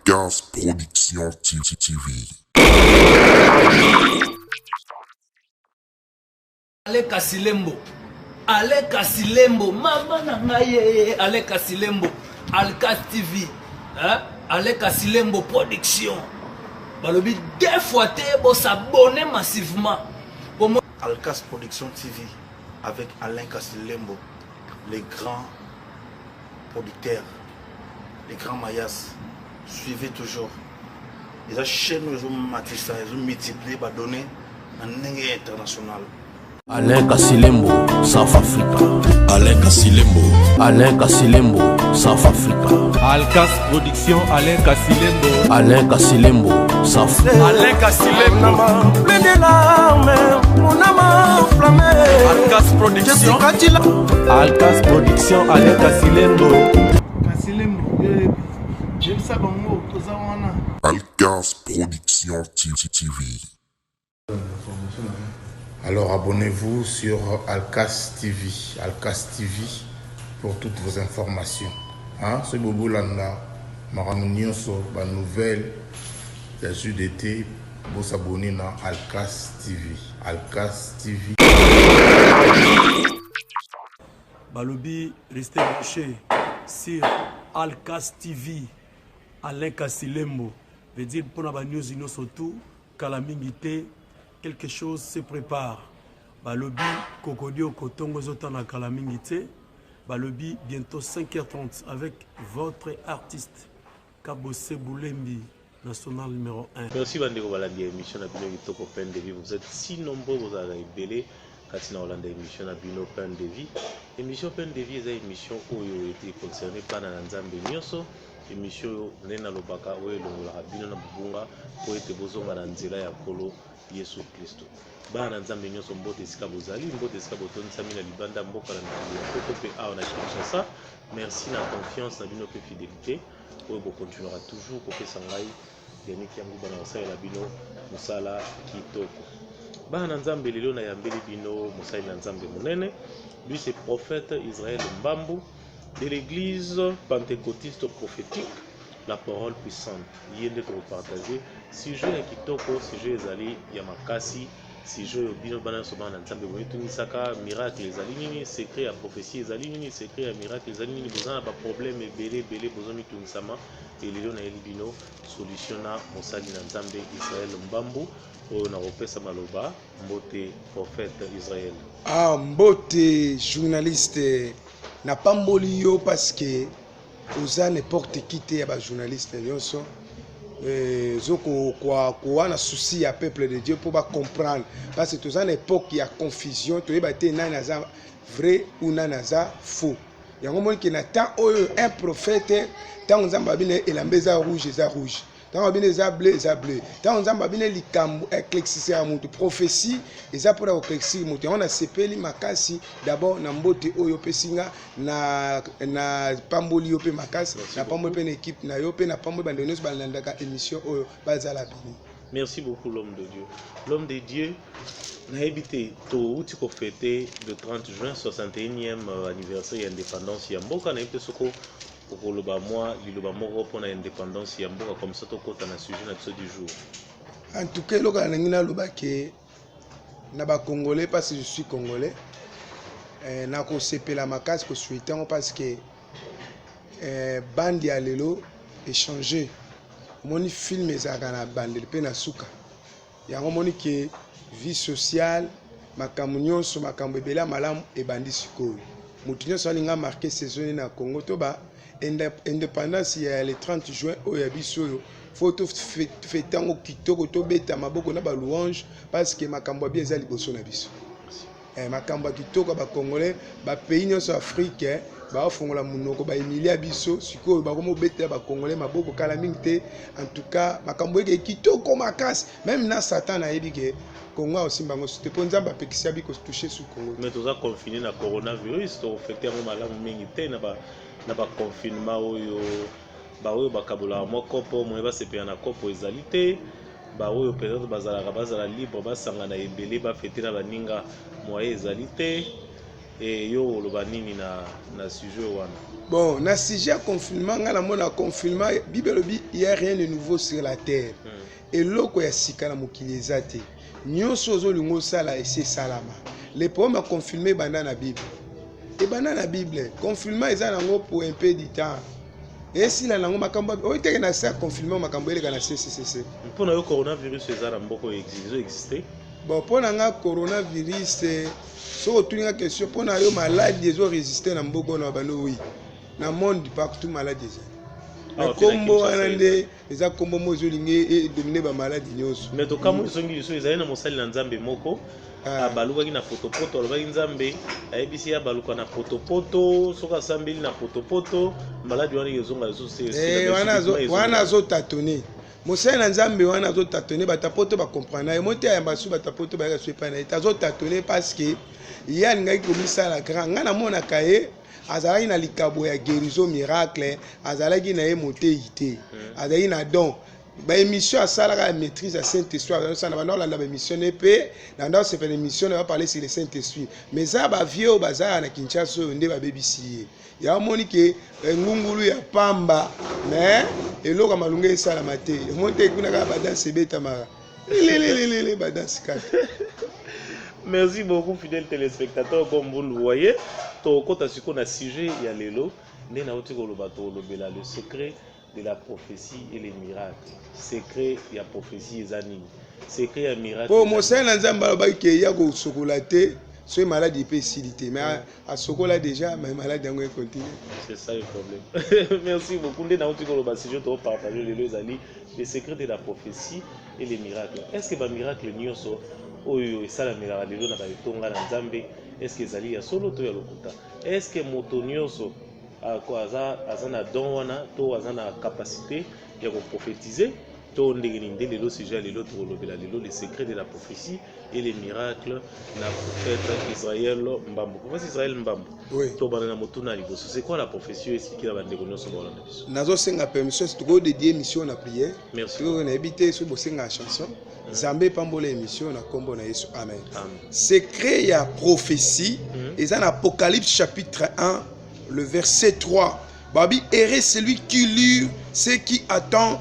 Alcas Production TV. Aleka Silembo, mama na ngaye, Aleka Silembo, Alcas TV, hein? Aleka Silembo Production. Balobi deux fois te s'abonner massivement. Alcas Production TV avec Alain Kassilembo, les grands producteurs, les grands mayas. Suivez toujours. Les chaînes ont matissé, ils ont multiplié, donné un niveau international. Alain Kassilembo, South Africa. Alain Kassilembo. Alain Kassilembo, South Africa. Alcas Production, Alain Kassilembo. Alain Kassilembo, South Africa. Alain Kassilembo. Mais des larmes, mon âme enflammée. Alcas Production. Alcas Production, Alain Kassilembo. Kassilembo, j'aime ça, bon, Alcas Production TV. Alors abonnez-vous sur Alcas TV, Alcas TV pour toutes vos informations. Hein? C'est Bobo Landa, Maramounion sur la nouvelle, il y a juste d'été, vous s'abonner à Alcas TV, Alcas TV. Balobi, restez branchés sur Alcas TV, Alain Kassilembo. Veut dire pour la news surtout, calamité. Quelque chose se prépare. Balobi, Kokodio, Kotongo, Zotana, Kalamingite. Balobi, bientôt 5h30 avec votre artiste, Kabose Boulembi, national numéro 1. Merci Bandeko Balandi, émission à Bino Kitoko Peine de Vie. Vous êtes si nombreux, vous avez belé. Katina Hollande, émission à Bino Peine de Vie. Émission Peine de Vie, c'est une émission où il a été concerné par Nanzambe Nyoso. Émission Nena Lobaka, où il a Bino Nabunga, où il était besoin de Nzela Yakolo. Yesu Christo. Bana nzambe nyonso mbote esika bozali, mbote esika botoni sami na libanda mboka na mboka pe a on a Kinshasa. Merci na confiance na bino pe fidélité. Oyo bo continuera toujours ko pesa ngai Yannick yangu bana osala bino musala kitoko. Bana nzambe lelo na yambeli bino musala na nzambe munene. Lui c'est prophète Israël Mbambu de l'église pentecôtiste prophétique. La parole puissante. Yende ko partager si je ya kitoko, si je ezali ya makasi, si je bino bana soba na nzambe boyetu nisaka miracle ezali nini, secret ya prophétie ezali nini, secret ya miracle ezali nini, bozana ba problème belé bozomi tunisama et lelo na yeli bino solution na mosali na nzambe Israël Mbambu oyo na kopesa maloba mbote prophète Israël. Ah mbote journaliste na pamboli yo parce que oza n'importe qui te ya ba journaliste nyonso zoko kwa na souci ya peuple de Dieu pour ba comprendre parce que tous en époque il y a confusion to yeba te nani aza vrai ou nani aza faux yango moni ke na temps oyo un prophète tant nzamba bine elambeza rouge tant bine za bleu tant nzamba bine likambo éclaircissé à mutu prophétie eza pour éclaircir mutu on a sepeli makasi d'abord na mbote oyo pesinga na pamboli yo pe makasi na pamboli pe équipe na yo pe na pamboli bandoneuse balandaka émission oyo bazala bini. Merci beaucoup l'homme de Dieu. L'homme de Dieu n'a habité tout outil qu'on fêtait le 30 juin 61e anniversaire d'indépendance Yamboka n'a été soko pour le bas moi le bas moko pour l'indépendance Yamboka comme ça tout côté na sujet na du jour. En tout cas loka ngina loba ke na ba congolais parce que je suis congolais na ko sepela makasi ko souhaitant parce que bandi ya lelo échanger moni film ezaka na bande pe na suka yango moni ke vie sociale makambo nyonso makambo ebela malamu ebandi sikoyo mutu nyonso alinga marqué saison na Congo to ba indépendance ya le 30 juin oyo biso oyo photo fetango kitoko to beta maboko na ba louange parce que makambo bien ezali liboso na biso makambo kitoko ba congolais ba pays nyonso africain ba fongola munoko ba emilia biso sikoyo ba komo beta ba congolais maboko kala mingi te en tout cas makambo eke kitoko makasi même na satan na yebi ke Congo aussi bango c'était pour nzamba pekisa bi ko toucher sur Congo mais tous a confiné na coronavirus to fêter mo malamu mingi te na ba confinement oyo ba oyo bakabola moko po mo ba sepia na kopo ezali te ba oyo peut-être bazala libre basanga na ebele ba fêter na baninga moye ezali te et yo loba nini na sujet wana. Bon, na sujet confinement, ngala mona confinement, Bible dit il y a rien de nouveau sur la terre. Et loko ya sika na mokili ezate. Nyonso zo lingo sala ese salama. Les problèmes à confirmer banda na Bible. Et banda na Bible, confinement eza nango pour un peu de temps. Et si la nango makambo, o teke na sa confinement makambo ele kana CCC. Pour na yo coronavirus eza na mboko exister. Bon, pour na coronavirus, so tu nga question pour na yo maladie zo résister na mboko na bano oui. Na monde partout maladie eza. Na kombo anande eza kombo mozo linge et dominer ba maladie nyonso. Mais to kamo songi liso eza na mosali na nzambe moko. Abaluka ki na potopoto alobaki nzambe ayebisi ya baluka na potopoto soka sambeli na potopoto maladi wana ezonga leso wana zo tatone mosali na nzambe wana zo tatone batapoto ba comprendre et monter ya basu batapoto ba ka swepa na eta zo tatone parce que ya ngai ko misala grand ngana mona kaye azalaki na likabo ya guérison miracle azalaki na ye moteité azalaki na don ba émission à ça la maîtrise à Saint-Esprit ça na la émission EP dans cette émission on va parler sur le Saint-Esprit mais ça ba vieux bazar na Kinshasa onde ba BBC ya moni ke ngungulu ya pamba mais eloko malunga ça la maté monte kuna ka badanse beta mara lelelele badanse kat. Merci beaucoup fidèles téléspectateurs, comme vous le voyez to kota siko na sujet ya lelo nde na otiko lo bato lo bela le secret de la prophétie et les miracles. Secret ya prophétie ezani. Secret ya miracle. Pour mo sen nzamba ba ke ya ko sokolate, so maladie peut siliter mais à sokola déjà mais maladie yango continue. C'est ça le problème. Merci beaucoup nde na otiko lo ba sujet to partager le ezali les secrets de la prophétie et les miracles. Est-ce que ba miracle nyonso oyo esala miracle lelo na ba tonga na nzambe est-ce que ezali ya solo to ya lokuta? Est-ce que moto nyonso azana don wana to azana capacité ya prophétiser to ndengeni lelo sujet lelo to lobela lelo les secrets de la prophétie et les miracles na prophète Israël Mbambo. Prophète Israël Mbambo. Oui. To bana motuna liboso. C'est quoi la prophétie expliquer la bande nyonso bona na biso? Nazo senga permission c'est to dédier émission na prière. Merci. On a habité sur bosenga chanson. Zambé pambola émission na kombo na Yesu. Amen. Secret ya prophétie et dans Apocalypse chapitre 1 le verset 3. Babi, errez celui qui lit ce qui attend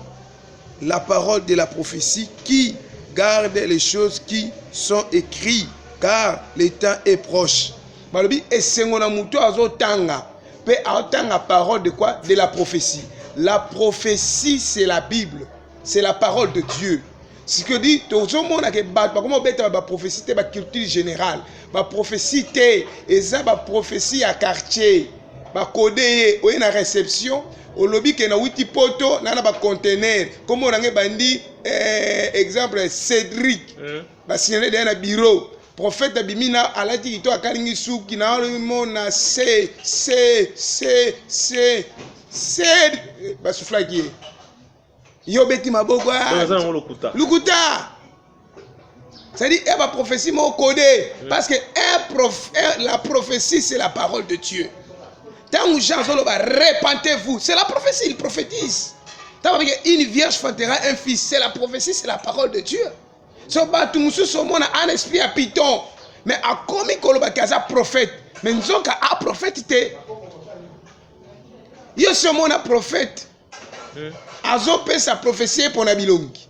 la parole de la prophétie, qui garde les choses qui sont écrites, car le temps est proche. Babi, et sengona muto azotanga, pe atanga parole de quoi? De la prophétie. La prophétie, c'est la Bible, c'est la parole de Dieu. Ce que dit, tout le monde a comment la prophétie, c'est la culture générale. La prophétie, c'est la prophétie à quartier. Ba codé ou na réception au lobby que na witi poto na ba conteneur comme on a bandi exemple Cédric ba signaler dans le bureau prophète bimina alati ito akalingi suki na mona c ba souffla qui yo beti maboko lukuta c'est-à-dire la prophétie m'a codé parce que la prophétie c'est la parole de Dieu. Tant que Jean Zoloba, répentez-vous. C'est la prophétie, il prophétise. Tant qu'une vierge fantera un fils, c'est la prophétie, c'est la parole de Dieu. Ce bateau, nous sommes un esprit à piton. Mais à comme Koloba Kaza prophète. Mais nous sommes un prophète. Nous sommes un prophète. Azopé sa prophétie pour Nabilongi.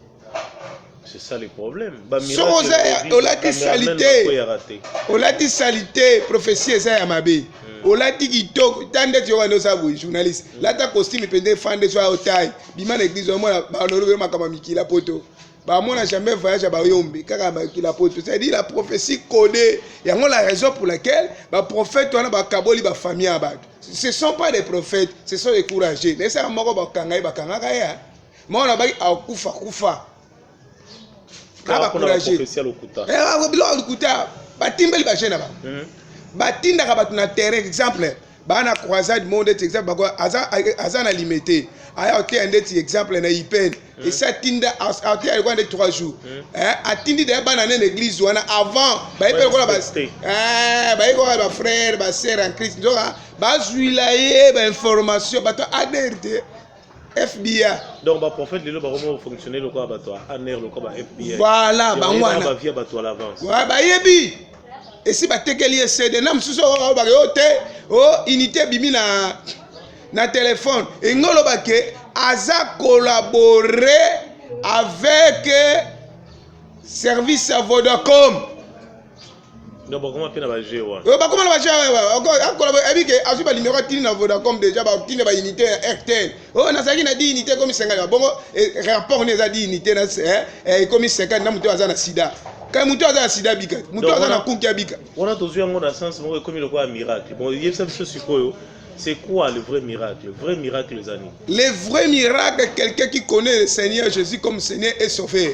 C'est ça le problème. On l'a dit salité. On l'a dit salité, prophétie et ça Yamabe. On l'a dit qu'il toque, tant d'être journaliste. Là, ta costume est pendant fan de soi au taille. Bima l'église, moi, on a comme Miki la poto. Bah, moi, on n'a jamais voyagé à Bayombe, car Miki la poto. C'est-à-dire la prophétie codée. Il y a la raison pour laquelle, bah, prophète, on a bah, Kaboli, bah, famille à battre. Ce ne sont pas des prophètes, ce sont des courageux. Mais ça, moi, bah, Kangaï, bah, Kangaï. Moi, on a bah, Koufa. Là, bah, courageux. Bah, Timbel, bah, Génaba. Batinda kabatuna terrain exemple bana croisade monde exemple azana limité aya ok ndeti exemple na ipen et ça tinda ok alikuwa ndeti 3 jours atindi de bana na l'église wana avant ba ipe ko ba iko ba frère ba sœur en Christ ndoka ba zuila ye ba information ba to aderte FBI. Donc ba prophète lelo ba comment fonctionner le quoi ba to aner le quoi ba FBI. Voilà ba ngwana ba via ba to à l'avance. Ouais ba yebi et si batekeli CD na msusu ba unité bimi na téléphone et ngolo bake aza collaborer avec service à Vodacom. Non, bah, comment on va jouer? Comment on va jouer? Il y a numéro de Vodacom déjà, il y a une unité RTL. Oh, on a dit unité comme 50. Bon, rapport on a dit unité comme 50, on a sida. Quand on a sida, on a kunkia bika. On a tous eu un sens comme le quoi miracle. Bon, il y a ça sur quoi? C'est quoi le vrai miracle? Le vrai miracle, les amis. Le vrai miracle, quelqu'un qui connaît le Seigneur Jésus comme Seigneur et Sauveur.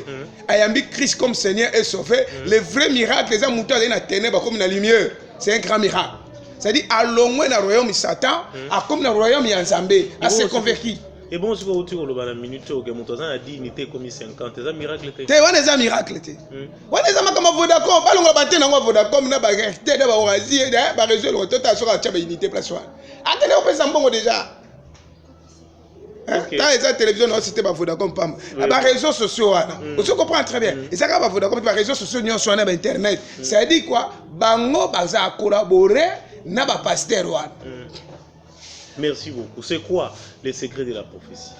Ayambi Christ comme Seigneur et Sauveur. Le vrai miracle, les amis, dans la ténèbre comme dans la lumière. C'est un grand miracle. C'est-à-dire, à l'ongoué dans le royaume de Satan, à comme dans le royaume de Nzambé, à se convertir. Et bon, si vous avez une minute, vous avez dit unité comme 50. C'est un miracle. C'est un miracle. On est comme Vodacom. Pas longtemps, Vodacom, on a résultat sur la unité place. Attendez, on peut s'en bon déjà. Quand les télévisions, c'était Vodacom. Les réseaux sociaux, vous comprenez très bien. Et ça, quand Vodacom, les réseaux sociaux, nous sommes sur Internet. Ça dit quoi? Bango, baza collaborer, n'a pas pasteur. Merci beaucoup. C'est quoi les secrets de la prophétie?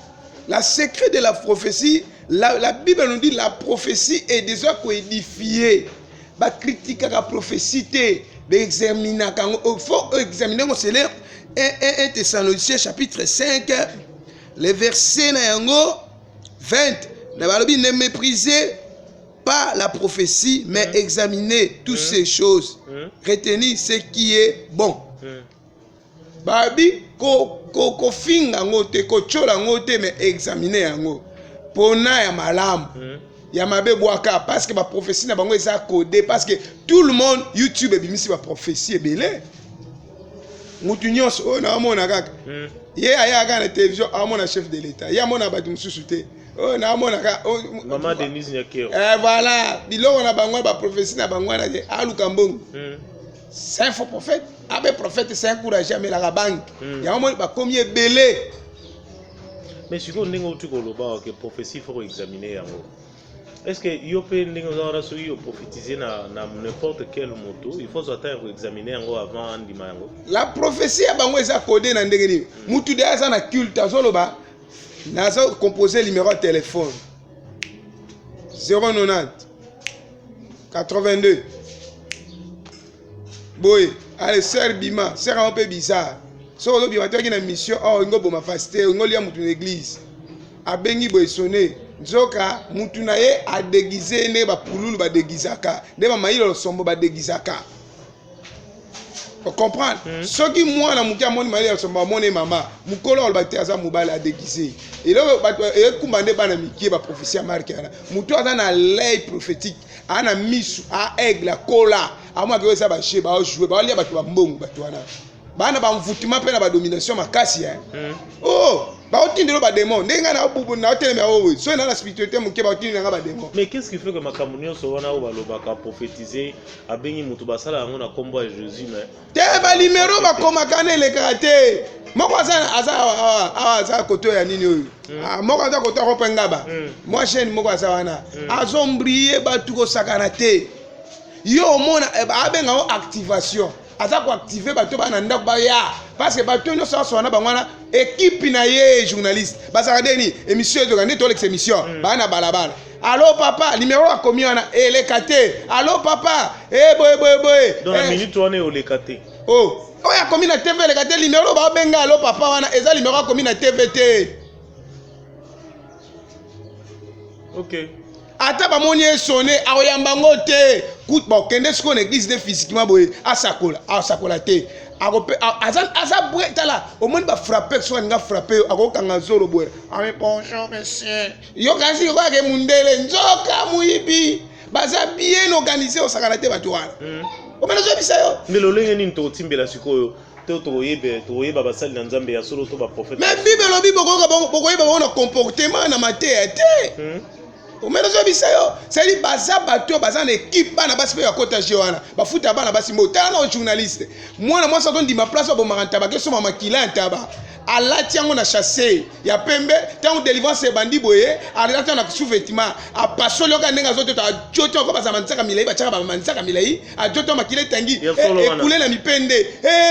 La secret de la prophétie, la Bible nous dit la prophétie est déjà édifiée. Ba critique la prophétie, examiner il faut examiner c'est 1 Thessaloniciens chapitre 5 le verset 20. Ne méprisez pas la prophétie, mais examinez toutes ces choses. Retenez ce qui est bon. Babi ko finga ngote ko chola ngote mais examiner yango pona ya malam ya mabe boaka parce que ba prophétie na bango eza codé parce que tout le monde YouTube bimisi ba prophétie belé mutu nyonso o na mona kaka ye aya ka na télévision amona chef de l'état ya mona ba mususu te o na mona ka maman Denise Nyakero voilà biloko na bango ba prophétie na bango na aluka mbongo. C'est un faux prophète. Avec prophète, c'est un courageux, mais la banque. Il y a un moment comme il est belé. Mais si vous avez une prophétie, il faut examiner. Est-ce que vous pouvez prophétiser dans n'importe quel moto? Il faut examiner avant de la prophétie, c'est codé dans le mutu de la culte. Nous avons composé le numéro de téléphone 090 82. Boy, allez, sœur Bima, sœur un peu bizarre. So, on a une mission, on a fasté, on a une église. A bengi boy sonné. Nzoka, mutunaye a déguisé, ne ba pululu ba déguisaka. Ne ba maïlo sombo ba déguisaka. Vous comprenez? Ce qui moi, na mutia moni maïlo sombo, mon maman, mukolo ba teaza mubale a déguisé. Et là, il kumbande ba na mikie ba prophétie marqué. Mutu aza na l'œil prophétique. Ana misu a aigle a kola amwa ke ça ba che ba jouer ba lia ba to mbongo ba to wana bana ba mvutima pe na ba domination makasi oh ba otindelo ba démon ndenga na bubu na hotel me o so na la spiritualité mo ke ba otindelo ba démon. Mais qu'est-ce qui fait que makamunyo so wana o ba loba ka prophétiser abengi mutu ba sala ngo na kombo ya Jésus mais te ba numéro ba koma kana le karaté moko aza koto ya nini oyo moko aza koto ko pengaba moi chaîne moko aza wana azombrier batu ko sakana te yo mona abenga o activation aza ko activer batu bana ndako ba ya parce que batu nyo so wana bangwana équipe na ye journaliste bazaka deni émission ezoka nde tolex émission bana balabala. Allô papa, numéro a commis on a elekate. Allô papa, boy. Dans la minute on est au lekate. Oh, il y a commis na TV lekate numéro ba benga allô papa wana eza numéro a commis na TVT. OK. Ata ba moni sonné aoyamba ngote. Kout ba kende sko na église de physiquement boy asakola te. Aza tala au moins ba frapper so nga frapper akokanga zolo boy. Ah bonjour monsieur. Yo kanzi ko ke mundele nzoka muibi. Baza bien organisé au sakanate batu wana. O mena zo bisayo. Ndelo lenge ni nto timbela sikoyo. Toyeba basali na Nzambe ya solo to ba prophète. Mais Bible lobi boko yeba bona comportement na mate te. O mena zo bisayo. C'est baza bato baza na équipe bana basi pe ya kota Joana. Ba futa bana basi motana na journaliste. Moi sa don di ma place ba maranta ba keso mama kilanta ba. alati yango na chasse ya pembe tango délivrance bandi boye alati na sous-vêtement apasoli yoka ndenge azotota ajoto ko bazama ntsaka milai bachaka ba mantsaka milai ajoto makile tangi ekule na mipende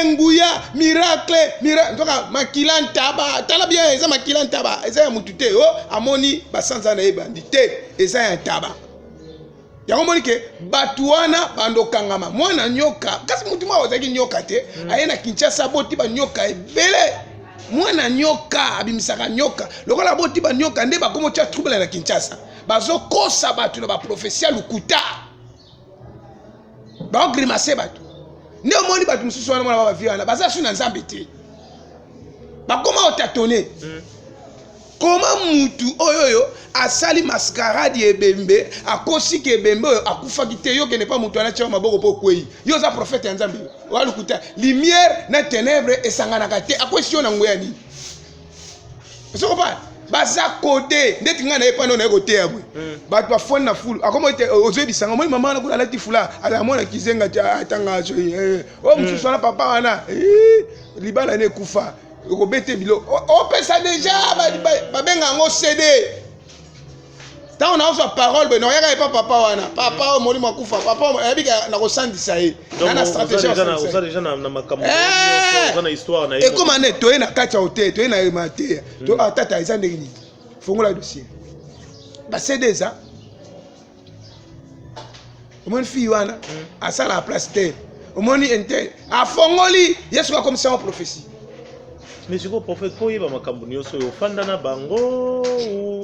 nguya miracle ndoka makila ntaba tala bien eza makila ntaba eza ya mutute amoni basanza na ebandi te eza ya ntaba yango moni ke batu wana bandokangama mwana nyoka kasi mutu mwa ozaki nyoka te aye na Kinshasa boti ba nyoka ebele mwana nyoka abimisaka nyoka lokola boti ba nyoka nde bakomo tia trouble na Kinshasa bazokosa batu na baprofesia lukuta baogrimase batu nde omoni batu mosusu wana mwana babavi wana baza su na nzambe te bakoma otatone koma mutu oyoyo asali mascarade ebembe akosi ke ebembe oyo akufaki te yo kene pa mutu ana tia maboko po kwei yo za prophète ya nzambe walukuta lumière na ténèbres esanganaka te akwesi yo na ngoya nini soko pa baza kote ndeti nga na ye pano na ye kote ya bwe bato bafoni na fulu akomo ete ozoyebisanga moni mama wana kuna alati fula alamona kizenga atanga azo o mosusu wana papa wana libala ne ekufa okobete bilo opesa deja babenga yango CD ntango naozwa parole boye naoyaka ye pa papa wana papa oyo molimo akufa papa ayebika na kosandisa ye na stratégie ekoma ne toye na kati ya hotel toye na emateya tata eza ndenge nini fongola dossier basede eza omoni fille wana asala la place te omoni inter afongoli yesu akomisa ngo prophétie. Mais je crois prophète pour yeba makambo nyonso yo fanda na bango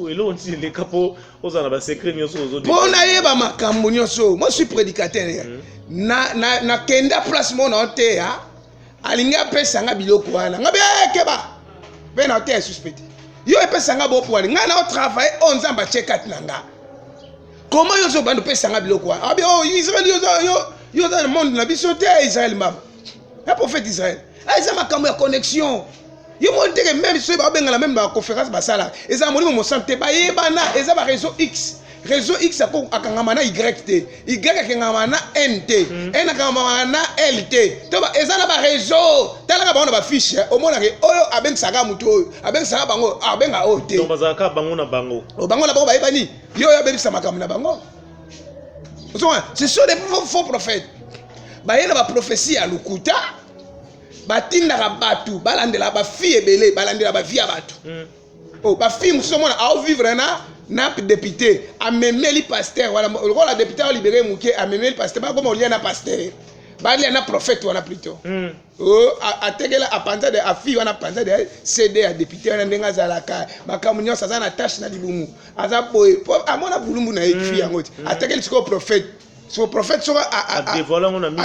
elo nti le kapo ozana ba secret nyonso ozo pona yeba makambo nyonso moi je suis prédicateur na kenda place mona oteya alinga pesa nga biloko wana ngabe keba bena oteya suspect yo pesa nga bopo wana nga na travailler 11 ans ba check-out nanga comment yo zo bando pesa nga biloko wana abi Israël yo dans le monde na biso te Israël mama un prophète Israël ça makambo ya connexion. Yo monte que même si ba benga la même conférence basala eza molimo mo santé ba yebana eza ba réseau X akangama na YT akangama na NT N akangama na LT to ba eza na ba réseau tala ba ona ba fiche o mona ke oyo abengisaka mutu oyo abengisaka bango abenga OT to bazaka bango na bango o bango na bango ba yebani yo bebisa makambo na bango ce sont des faux prophètes ba yela ba prophétie à lukuta batindaka batu balandela ba fille ebele balandela ba vie batu oh ba fille muso mona a vivre na député amemeli pasteur wala la député a libéré muke amemeli pasteur ba comme na pasteur ba na prophète wana plutôt oh ategela apanta de a fille wana apanta de CD a député wana ndenga zalaka makamunyo saza na tâche na libumu aza boy amona bulumbu na écrit yango ategela siko prophète. Son prophète sera a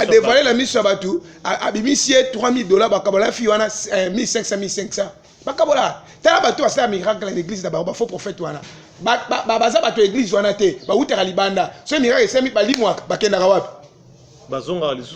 dévoilé la mission à Batou, a bimissié $3,000, Bakabola, Fiona, 1500. Bakabola, t'as Batou à ça, miracle à l'église d'abord, faux prophète, Wana. Baza Batou, église, Wana, te, Baouter Alibanda, ce miracle, c'est mis par l'imoak, Bakenda Rawap.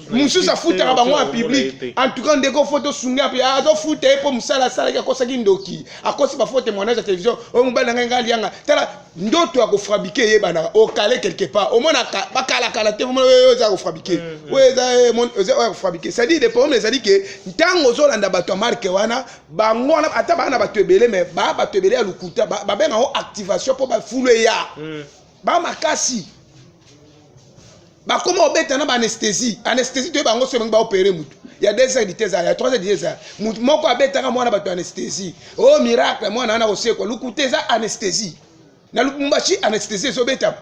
Moussou sa foute à bango en public. En tout cas, on déco photo sunga puis a do foute pour musala sala ya kosa kindoki. A kosa ba photo témoignage à télévision. O mbala nganga lianga. Tala ndoto ako fabriquer yebana au calé quelque part. Au mona ba kala te mo za ko fabriquer. Ouais za mon za ko fabriquer. Ça dit des problèmes les a dit que ntango zo landa bato marque wana bango na ata bana bato ebele mais ba bato ebele ya lukuta ba benga o activation pour ba fulu ya. Ba makasi. Bah comment on bête na anesthésie tu bango se ba opérer mutu il y a 2 heures de thèse il y a 3 heures de thèse mutu moko abeta ka mwana ba anesthésie oh miracle mwana na oseko lukuteza anesthésie na lukumbachi anesthésie so beta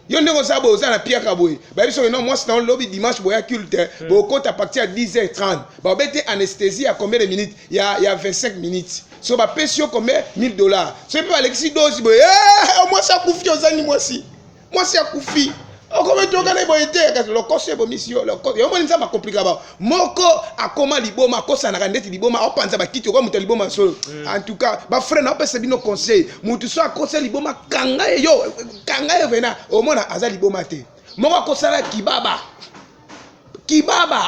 yo ndeko sabo za na pia kaboy ba biso non moi c'est dans le lobby dimanche boya culte bo compte à partir de 10h30 ba bête anesthésie à combien de minutes il y a 25 minutes so ba pesio combien $1000 so peut Alexis dosi boy moi ça koufi ozani moi si koufi. Comment tu regardes les boîtes? Le corps c'est bon mission. Le corps, on va pas compliquer là-bas. Moko a comment liboma, kosa na randete liboma, on pense à quitter comme tu liboma solo. En tout cas, bah frère, on peut se bien nos conseils. Mutu soit kosa liboma kanga yo vena. Au moins aza liboma te. Moko kosa la kibaba,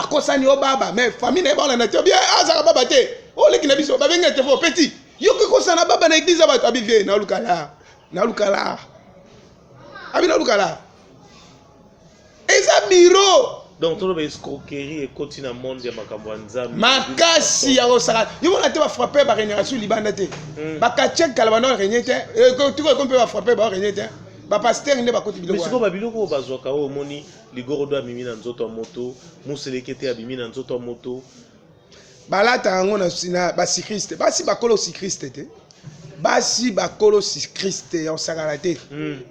kosa ni obaba. Mais famille n'est pas la nature. Bien, aza baba te. Oh les kinabiso, ba venga te fo petit. Yo que kosa na baba na église ba abi vie na lukala. Abi na lukala. Eza miro Donc tout le escroquerie et continue monde ya makambo nzambe. Makasi ya osala. Yo mona te ba frapper ba génération libanda te. Ba kachek kala bana renye te. Tu ko peut ba frapper ba renye te. Ba pasteur ne ba koti biloko. Mais siko ba biloko bazwaka o moni ligoro do amimi na nzoto moto, muselekete abimi na nzoto moto. Balata ngo na sina ba sikriste. Basi bakolo sikriste te. Basi bakolo sikriste ya osakala te.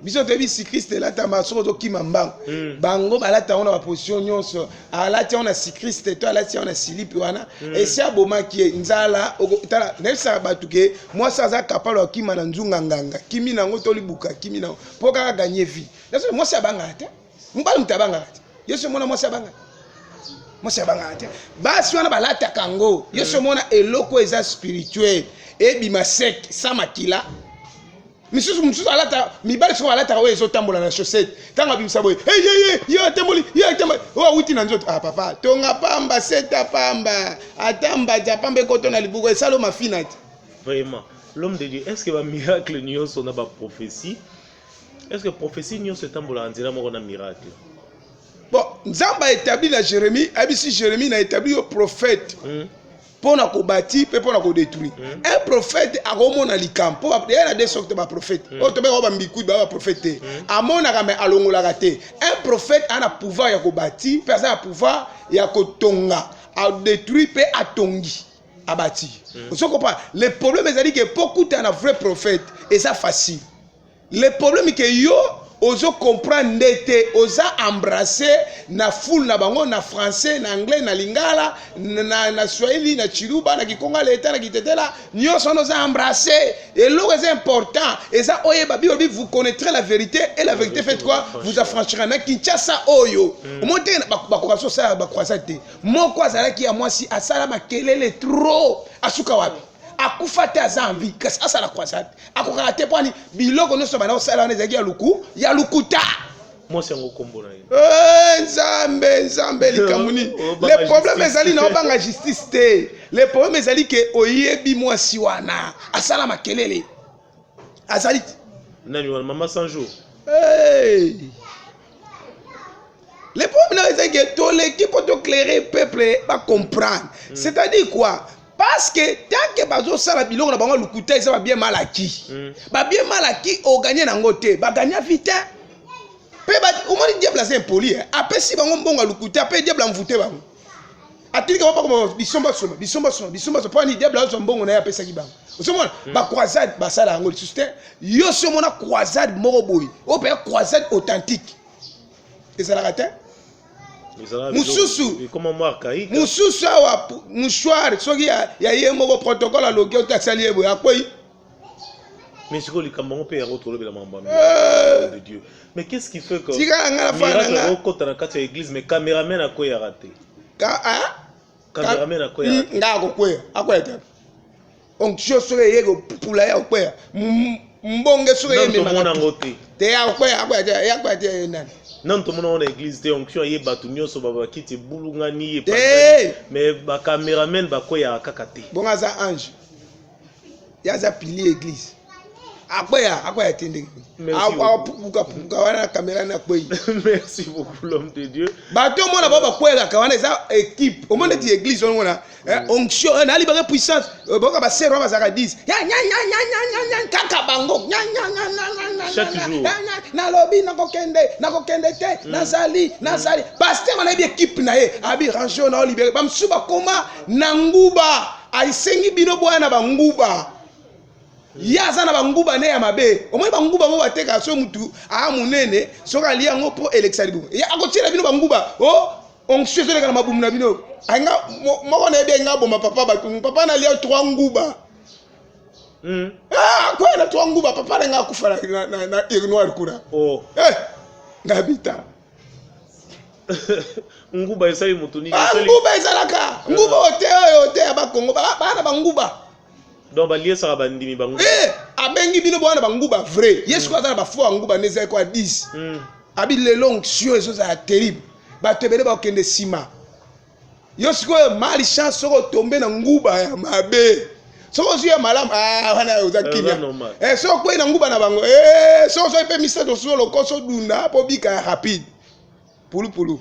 Biso te bi sikriste la tamba soko kima mbang. Bango balata ona ba position nyonso. Alati ona sikriste to alati ona silipi wana. Et ça boma ki nzala tala nesa batuke moi ça za capable kima na nzunga nganga. Kimi na ngo to libuka kimi na poka gagner vie. Parce moi ça banga te. Mbala mutabanga te. Yeso mona moi ça banga. Moi ça banga te. Basi wana balata kango. Yeso mona eloko eza spirituel. Et bimasek samakila misusu alata mibali so alata o ezotambola na chaussette tanga bimisa boy yo tamboli o wuti na nzoto papa tonga pamba seta pamba atamba ja pamba koto na libuko esalo mafinati. Vraiment l'homme de Dieu, est-ce que va miracle nyonso na ba prophétie? Est-ce que prophétie nyonso tambola andira moko na miracle? Bon, Nzamba établi na Jérémie, abisi Jérémie na établi au prophète. Pour na ko bâti pe pour na ko détruire. Un prophète a romona likam pour il y a des sortes de prophètes. O to be ko ba mbiku ba prophète. Amona ka me alongola raté. Un prophète a na pouvoir ya ko bâti, personne a pouvoir ya ko tonga, a détruire pe a tongi, a bâti. Vous comprenez? Le problème est que beaucoup de vrai prophète et ça facile. Le problème est que yo ozo comprendre ndete oza embrasser na foule na bango na français na anglais na lingala na swahili na chiluba na kikonga leta na kitetela nyonso oza embrasser et l'eau est important et ça oye babi vous connaîtrez la vérité et la vérité fait quoi vous affranchira na Kinshasa oyo monte ba kokaso ça ba croisate moko azalaki ya mwasi asala makelele trop asuka wapi akufate azambi kasi asala croisade akokate pwani biloko nyonso bana osala wana ezaki ya lukuta moi c'est ngo kombo na ye nzambe likamuni le problème ezali na obanga justice te le problème ezali ke oyebi mwasi wana asala makelele azali nani wana mama sans jour le problème ezali ke toleki po to clairer peuple ba comprendre c'est-à-dire quoi. Parce que tant que bazo sala biloko na bango lukuta ça va bien malaki. Ba bien malaki o gagner na ngote, ba gagner vite. Pe ba o moni diable c'est impoli. Après si bango mbongo lukuta, pe diable mvute bango. Atili ka pas comme bisomba pas ni diable zo mbongo na ya pesa ki bango. Osomona ba croisade ba sala ngo sustain. Yo somona croisade moko boy. O pe croisade authentique. Et ça la raté? Mususu comment marquer mususu awa mouchoir soki ya yemo protocole à logo tasali ebo akoi mais c'est quoi les camarades peut retrouver la mamba de Dieu mais qu'est-ce qui fait que miracle côté dans la église mais caméraman a quoi y a raté caméraman a quoi y a raté ngako quoi akoya te onction soki yego pula ya quoi mbonge soki yeme mona ngote te ya quoi te nani non tout le monde dans l'église te onction ye batu nyonso baba kiti bulunga ni mais ba cameraman ba ko ya kakate bonga za ange ya za pilier église akwaya tende puka wana caméra na kwei. Merci beaucoup l'homme de Dieu. Bato mona baba kwela kawana za équipe au monde de église on a onction na libéré puissance boka ba serwa ba zaka 10 nya kaka bango nya chaque jour na lobby na kokende te nazali pasteur na bi équipe na ye abi range na libéré ba msuba koma na nguba aisengi bino bwana ba nguba yaza na banguba ne ya mabe omoi banguba mo bateka so mutu a munene so ka lia ngo po elexa libu ya akotira bino banguba on chezele kana mabumu na bino anga moko na be nga bomba papa na lia 3 nguba kwa na 3 nguba papa na nga kufa na ignoire kuna ngabita nguba esali mutu ni nguba esalaka nguba ote ya bakongo bana banguba donc balié ça bandimi bangu abengi bino bwana banguba vrai yesu azana ba fo nguba neza ko 10 abi le long sio eso za terrible ba tebele ba okende sima yesu ko mali chance ko tomber na nguba ya mabe soko zuye malamu wana uzakimia so ko ina nguba na bango so pe misa to so lokoso dunda po bika rapide pulu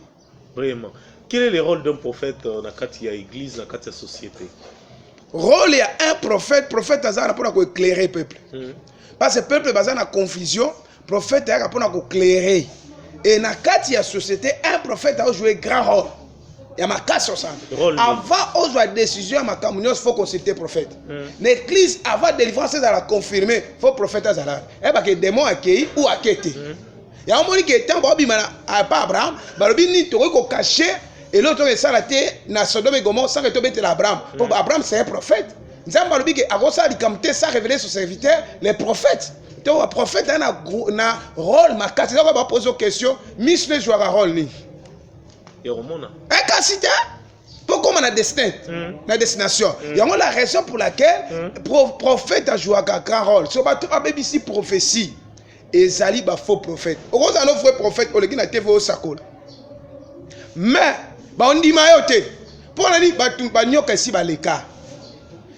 Vraiment. Quel est le rôle d'un prophète dans l'église, dans la société? Rôle, il y a un prophète a pour éclairer le peuple. Parce que le peuple est en confusion, le prophète a pour éclairer. Et dans la société, un prophète a joué un grand rôle. Il y a ma casse sur ça. Avant, on a décision, il faut consulter le prophète. L'église, avant de délivrance, elle a confirmé, il faut le prophète. Il y a des démons accueillis ou acquittés. Il y a un moment qui est temps, il n'y a pas Abraham, il y a caché. Et l'autre est salaté na Sodome et Gomorrhe sans que tu mettes l'Abraham. Pour Abraham c'est un prophète. Nous avons dit que avant ça il comme ça révélé sur ses serviteurs les prophètes. Donc le prophète a un rôle marqué. Donc on va poser une question, Miss le joueur un rôle ni. Et au monde. Un casita. Pourquoi on a destin, la destination. Il y a la raison pour laquelle le prophète a joué un grand rôle. Si on va tout avoir ici prophétie, et Zali ba faux prophète. Au rose un faux prophète au légui na TV au sakola. Mais on dit mayote pour la nuit banyoka si baleka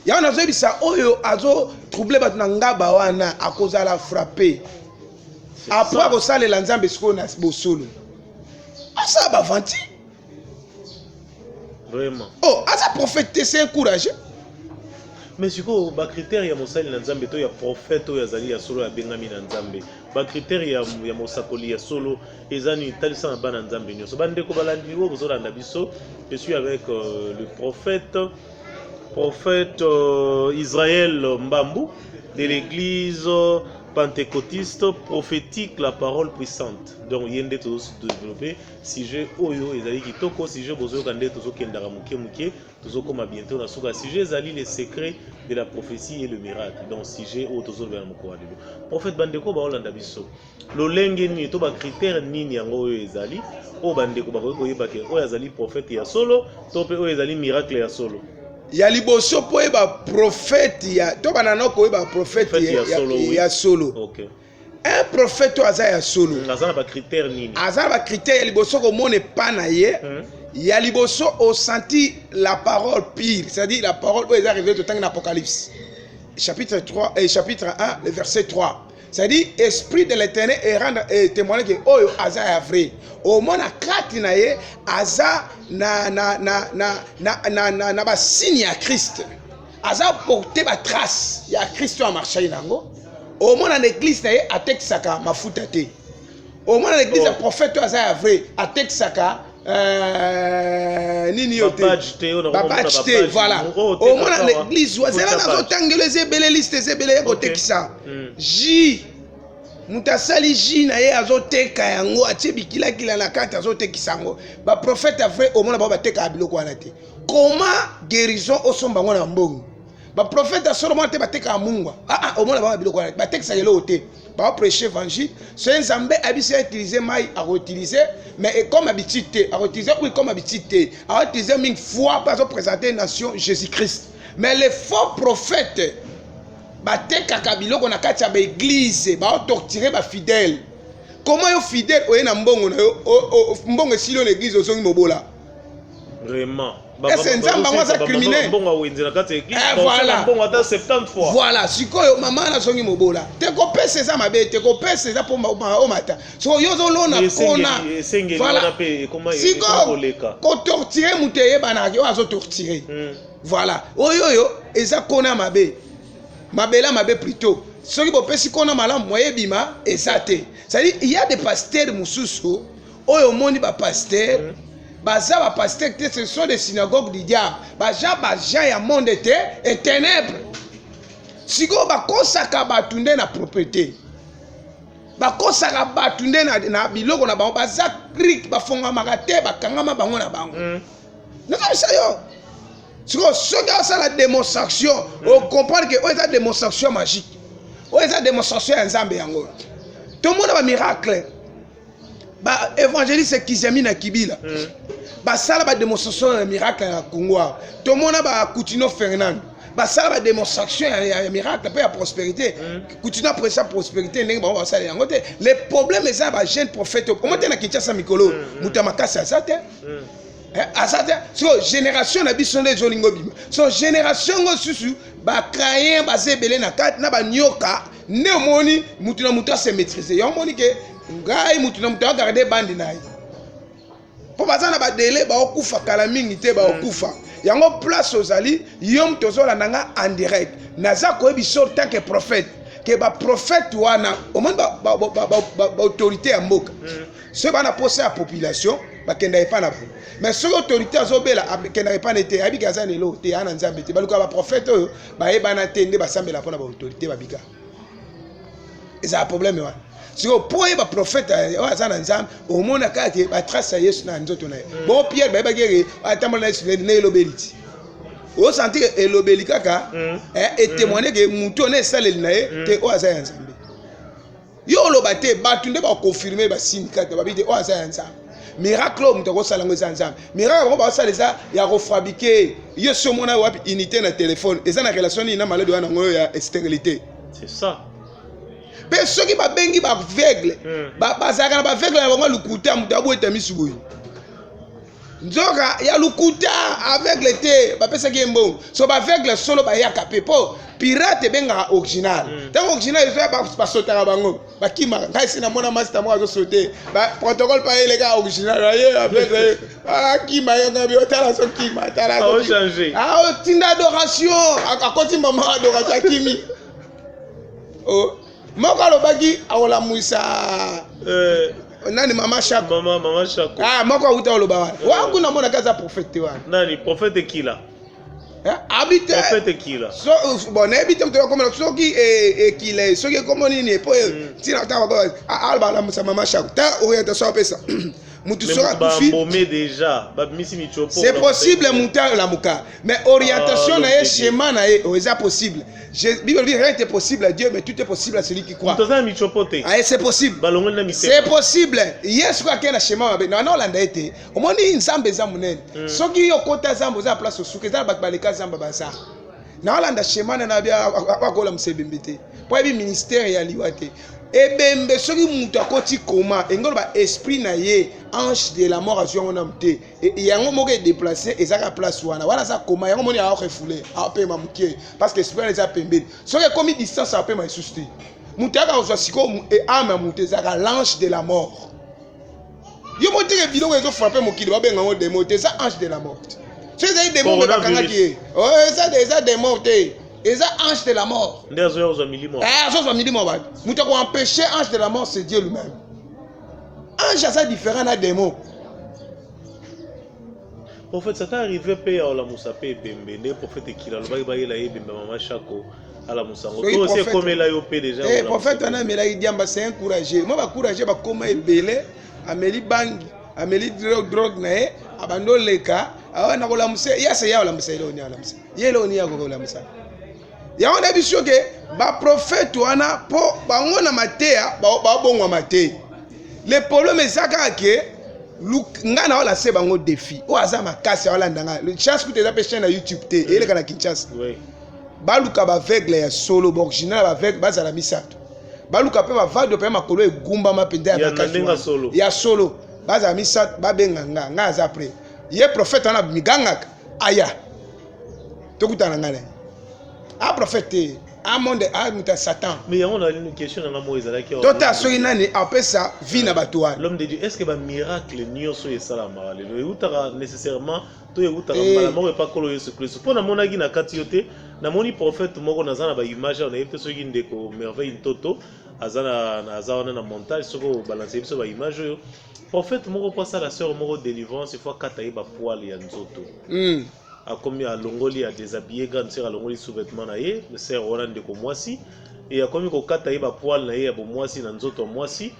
ya on a dit ça oyo azo troublé batnanga bawana à cause de la frapper après ko sale la nzambe siko na bosolo asa ba vanti vraiment oh asa prophète c'est encouragé mais siko ba critère ya mosali na nzambe to ya prophète oyo azali ya solo ya bengami na nzambe ba critère ya mosakoli ya solo ezani talisa na bana nzambe nyonso bandeko balandi wo bozolanda biso. Je suis avec le prophète Israël Mbambu de l'église pentecôtiste prophétique la parole puissante. Donc yende to développer sujet oyo ezali kitoko sujet bozo kande to kendara muke muke to koma bientôt na suka sujet ezali les secrets de la prophétie et le miracle. Donc sujet o to zolba moko alelo prophète bandeko ba olanda biso lolenge ni to ba critère nini yango oyo ezali o bandeko ba koyeba ke oyo ezali prophète ya solo to pe oyo ezali miracle ya solo. Ya liboso po eba prophète ya to banana ko eba prophète ya solo. OK. Un prophète aza ya solo. Azana ba critère nini? Azana ba critère ya liboso ko mone pa na ye. Ya liboso au senti la parole pire, c'est-à-dire la parole où est arrivé tout temps dans Apocalypse. Chapitre 3 et chapitre 1, le verset 3. C'est-à-dire esprit de l'Éternel est témoigné que oyo aza ya vrai. Au moins na kati na ye aza na ba signe ya Christ. Aza porter ba trace ya Christ a marché nango. Au moins na l'église na ye atekisaka mafuta te. Au moins na l'église le prophète aza ya vrai atekisaka nini yote babachete voilà au moins na l'église wazela nazo tangeleze bele liste zebele ya kotekisa J mutasali J na ye azoteka yango atie bikila kila na kati azotekisa yango ba prophète vrai au moins ba bateka biloko wana te comment guérison osomba ngo na mbongo ba prophète seulement te bateka mungwa au moins ba biloko wana batekisa yelo te ba prêcher évangile c'est nzambe abisa utiliser mai à utiliser mais comme habitude à utiliser oui comme habitude à utiliser mille fois pour présenter nation Jésus-Christ mais les faux prophètes bateka kabiloko na kati ya église ba torturer ba fidèle comment yo fidèle oye na mbongo na yo mbongo silo l'église ozongi mobola vraiment est-ce nzamba mwa za criminel mbongo wenze na kati ya église voilà mbongo ata 70 fois voilà sikoyo mama na zongi mobola te ko pesa za mabe te ko pesa za pomba o mata so yo zo lona kona voilà sikoyo ko torturer muteye bana yo azo torturer voilà oyo eza kona mabe mabela mabe plutôt soki bopesi kona malamu moye bima ezate c'est-à-dire il y a des pasteurs mususu oyo moni ba pasteur baza ba pasteur ce sont des synagogues du diable baja ya monde et ténèbres siko bakosaka batunde na propriété bakosaka batunde na biloko na bango baza krik bafonga makate bakangama bango na bango naka sayo siko soka ça la démonstration on comprend que o eza démonstration magique o eza démonstration ya nzambe yango tout le monde ba miracle ba évangéliste Kizami na Kibila ba sala ba démonstration ya miracle na Congo tout le monde ba Coutinho Fernand ba sala ba démonstration ya miracle pe ya prospérité Coutinho après ça prospérité ndenge ba sala yango te les problèmes eza ba jeune prophète comment te na Kinshasa mikolo mutamakasa azate azate so génération na biso nde zolingo bima so génération ngo susu ba krayen ba zebele na kati na ba nyoka ne moni mutu na mutu se maîtriser yo moni ke ngai mutu na mutu a garder bandi na ye pour baza na ba délai ba okufa kala mingi te ba okufa yango place ozali yom tozola nanga en direct naza ko biso tant que prophète que ba prophète wana au moins ba autorité ya mboka ce bana poser la population ba kenda pas na mais ce autorité azobela kenda pas n'était abika za lelo te ana nzambe te baluka ba prophète oyo ba ebana tende ba sambela pona ba autorité ba bika eza problème wana siko po yeba prophète aza na nzambe omona kaka batrace ya yesu na nzoto na ye bon pierre bayebaki eke atambola na yesu na elobeli ti osanti elobeli kaka etémoigne ke motu ona esaleli na ye ke oyo aza ya nzambe yo oloba te bato nde bakonfirme basini kaka babi te oyo aza ya nzambe miracle oyo moto akosala yango eza ya nzambe miracle bango bakosala eza ya kofabrike yo so omona wapi unité na telefone eza na relation nini na maladi wana yango ya stérilité c'est ça. Pe soki babengi baveugle bazalaka na baveugle na bango lukuta moto abweta misu boye nzoka ya lukuta aveugle te bapesaki ye mbongo so baveugle solo bayaka pe mpo pirate ebengaka original ntango original ezoya basotaka bango bakimaka ngai si namona master moko azosote protocole pa eleka original aye aveugle akima yengabi otala so kima tala otinda adoration akoti mama adoration akimi moko alobaki akolamwisa nani mama shako moko auta oloba wana wangu namona kaza prophète wana nani prophète kila habite prophète kila so bon habite mto komona soki ekile soki komo nini po tina ta ba alba la mama shako ta orientation pesa mutu sera kufi c'est possible muta la muka mais orientation na ye schéma na ye eza possible Bible dit rien n'est possible à Dieu mais tout est possible à celui qui croit c'est possible c'est possible yes quoi qu'il y a schéma non non landa été au moins ni nzambe za munene soki yo kota zambo za place suke za baleka zamba baza na landa schéma na bia akola msebembete po bi ministère ya liwate ebembe soki mutu akoti koma engolo ba esprit na ye ange de la mort azwa ngona mte yango moko déplacer ezaka place wana za koma yango moni a refoulé a pe mamukie parce que esprit les a pembeni soki komi distance a pe ma susti mutu aka ozwa siko e ame mutu ezaka l'ange de la mort yo mote ke biloko ezo frapper mokili ba benga ngo démon te ça ange de la mort c'est des démons be bakanga ki oh ça des démons te et ça ange de la mort. Nous avons empêché ange de la mort, c'est Dieu lui-même. Ange c'est différent d'un démon. Prophète, ça t'est arrivé payer à la Moussa paye bembe, prophète qui l'a le bail la bembe maman chako à la Moussa. Toi aussi comme il a yopé déjà. Eh prophète on a mais là il dit c'est encouragé. Moi va encourager ba comment belé, Amélie Bang, Amélie drogue nae, abando leka, awa na ko la Moussa, ya c'est ya la Moussa ile oni la Moussa. Yele oni ya ko la Moussa. Ya on a vu que ba prophète wana po bango na matea ba bongo matea. Le problème est ça que ngana wala se bango défi. O aza makasi wala ndanga. Le chance que tu as pêché na YouTube te ele kana Kinshasa. Oui. Ba luka ba aveugle ya solo original ba aveugle ba za la misato. Ba luka pe ba vado pe makolo e gumba mapenda ya bakasi. Ya solo. Ba za misato ba benga nga za après. Ye prophète wana miganga aya. Tokutana ngale. Un prophète, un monde, un muta Satan. Mais on a une question dans la Moïse. Tota soki nani après ça vie na batoa. L'homme de Dieu, est-ce que un miracle nyoso et salama le utara nécessairement to utara la mort et pas kolo Yesu Christ. Pour na monagi na katiote na moni prophète moko na zana ba image on a été soki ndeko merveille toto azana na montage soko balancer biso ba image yo. Prophète moko kwa ça la sœur moko délivrance il faut kataye ba poil ya nzoto. A commis à Longoli à déshabiller grande sœur à Longoli sous-vêtement naïe le sœur Roland de Komwasi et a commis qu'au kataï ba poil naïe à Bomwasi dans d'autres moisi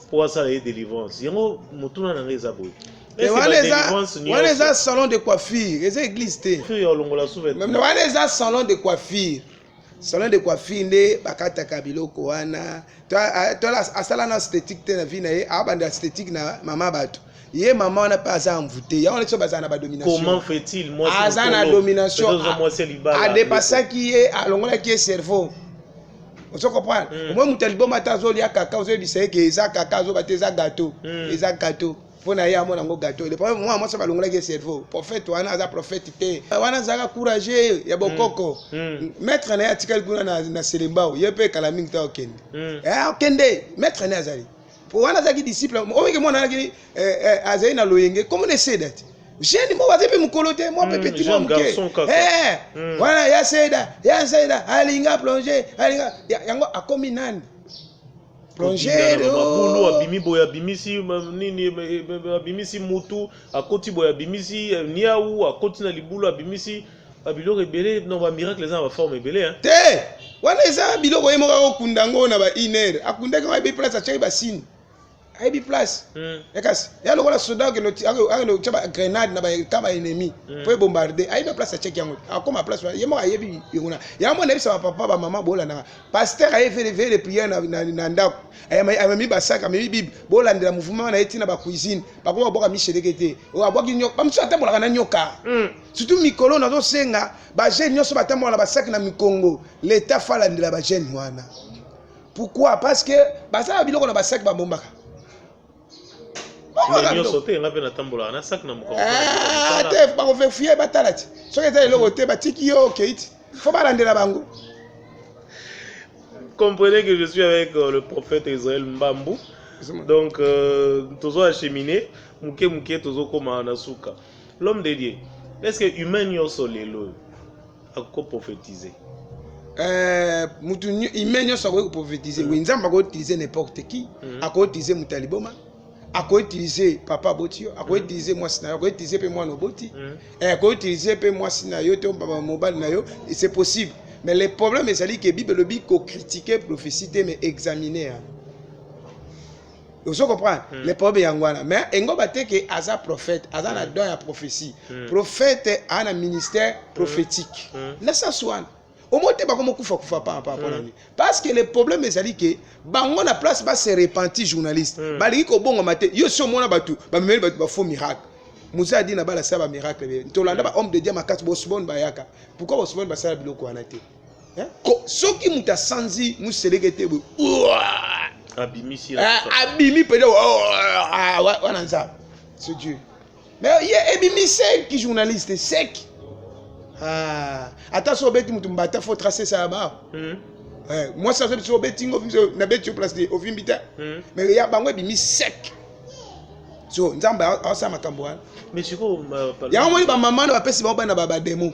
pour ça la délivrance yango mutuna na ngeza boy et voilà les salons de coiffure les églises té ya Longola sous-vêtement même voilà les salons de coiffure nde bakata kabiloko wana toi asala na esthétique té na vie naïe a bande esthétique na mama bato. Yé maman n'a pas à envoûter. Il y a une domination. Comment fait-il moi c'est la domination. A dépasser qui est à l'ongla qui est cerveau. On se comprend. Moi mutalbo matazo lia kaka ozo bisé que eza kaka ozo bateza gâteau. Eza gâteau. Pour na ya mona ngo gâteau. Le problème moi ça va l'ongla qui est cerveau. Prophète wana za prophète té. Wana zaka courageux ya bokoko. Maître na article kuna na selembao. Yé pe kala mingi ta okende. Okende maître na azali. wana azaki disciple omeke mwana alaki azali na loyenge comment on essaie that jeune mo bazepe mukolo te mo petit mo muke wana ya seda alinga plonger alinga yango akomi nani plonger mabulu abimi boya bimisi nini abimisi mutu akoti boya bimisi niaou akoti na libulu abimisi biloko ebele non ba miracle eza na forme ebele hein te wana eza biloko yemoka kokunda ngo na ba iner akundaki ngo ebi place achaki basini ebi place ekasi ya lokola soda akeno chaba grenade na ba kama ennemi po bombarder aiba place achaki yango akoma place yemoka yebi yona yamo na bisa papa ba mama bola na pasteur aye fait les prières na ndako ayami basaka mi bible bola ndela mouvement na etina ba cuisine bakoma boka michelekete o aboki nyoka bamso atambola na nyoka surtout mikolo na zo senga ba jeune nyoso batambola basaka na mikongo l'état fala ndela ba jeune wana pourquoi parce que basala biloko na basaka ba bombaka nyo sauté nga pe na tambola na sac na moko te ba ko fier batala ti soki eza eloko te batiki yo keiti faut balandela bango. Comprenez que je suis avec le prophète Israël Mbambu. Donc, toujours acheminé, mouké toujours comme Anasuka. L'homme de Dieu, est-ce que humain n'y a solelo à quoi prophétiser? Humain n'y a pas prophétiser. Oui, nous avons utilisé n'importe qui. À quoi utiliser Moutaliboma? À quoi utiliser Papa Botio? À quoi utiliser moi Sinayo? À quoi utiliser moi Noboti? À quoi utiliser moi Sinayo? Papa Mobile Nayo? C'est possible. Mais le problème est que la Bible dit qu'on critiquait la prophétie, mais examiner. Vous comprenez? Le problème est que mais il y a un prophète, il y a un don à prophétie. Prophète a un ministère prophétique. Laissez ça. Au moins, tu ne peux pas parce que le problème est que bango na place ba se repentir journaliste. Ba li ko bongo maté, yo so mona batu, ba meli batu ba faux miracle. Moussa a dit na bala saba miracle. Tolanda ba homme de Dieu makati bo subon ba yaka. Pourquoi bo subon ba sala biloko wana te? Hein? Soki muta sanzi muselekete bo. Abimisi. Abimi pede wana nza. C'est Dieu. Mais il y a ebimi sec qui journaliste sec. Attention beti mutu mbata faut tracer ça là-bas. Moi ça c'est beti ngo na beti place de ovimbita. Mais il y a bango ebimi sec. So nzamba asa makambo wana. Mais siko ya ngomoni ba mama na bapesi ba bana ba demo.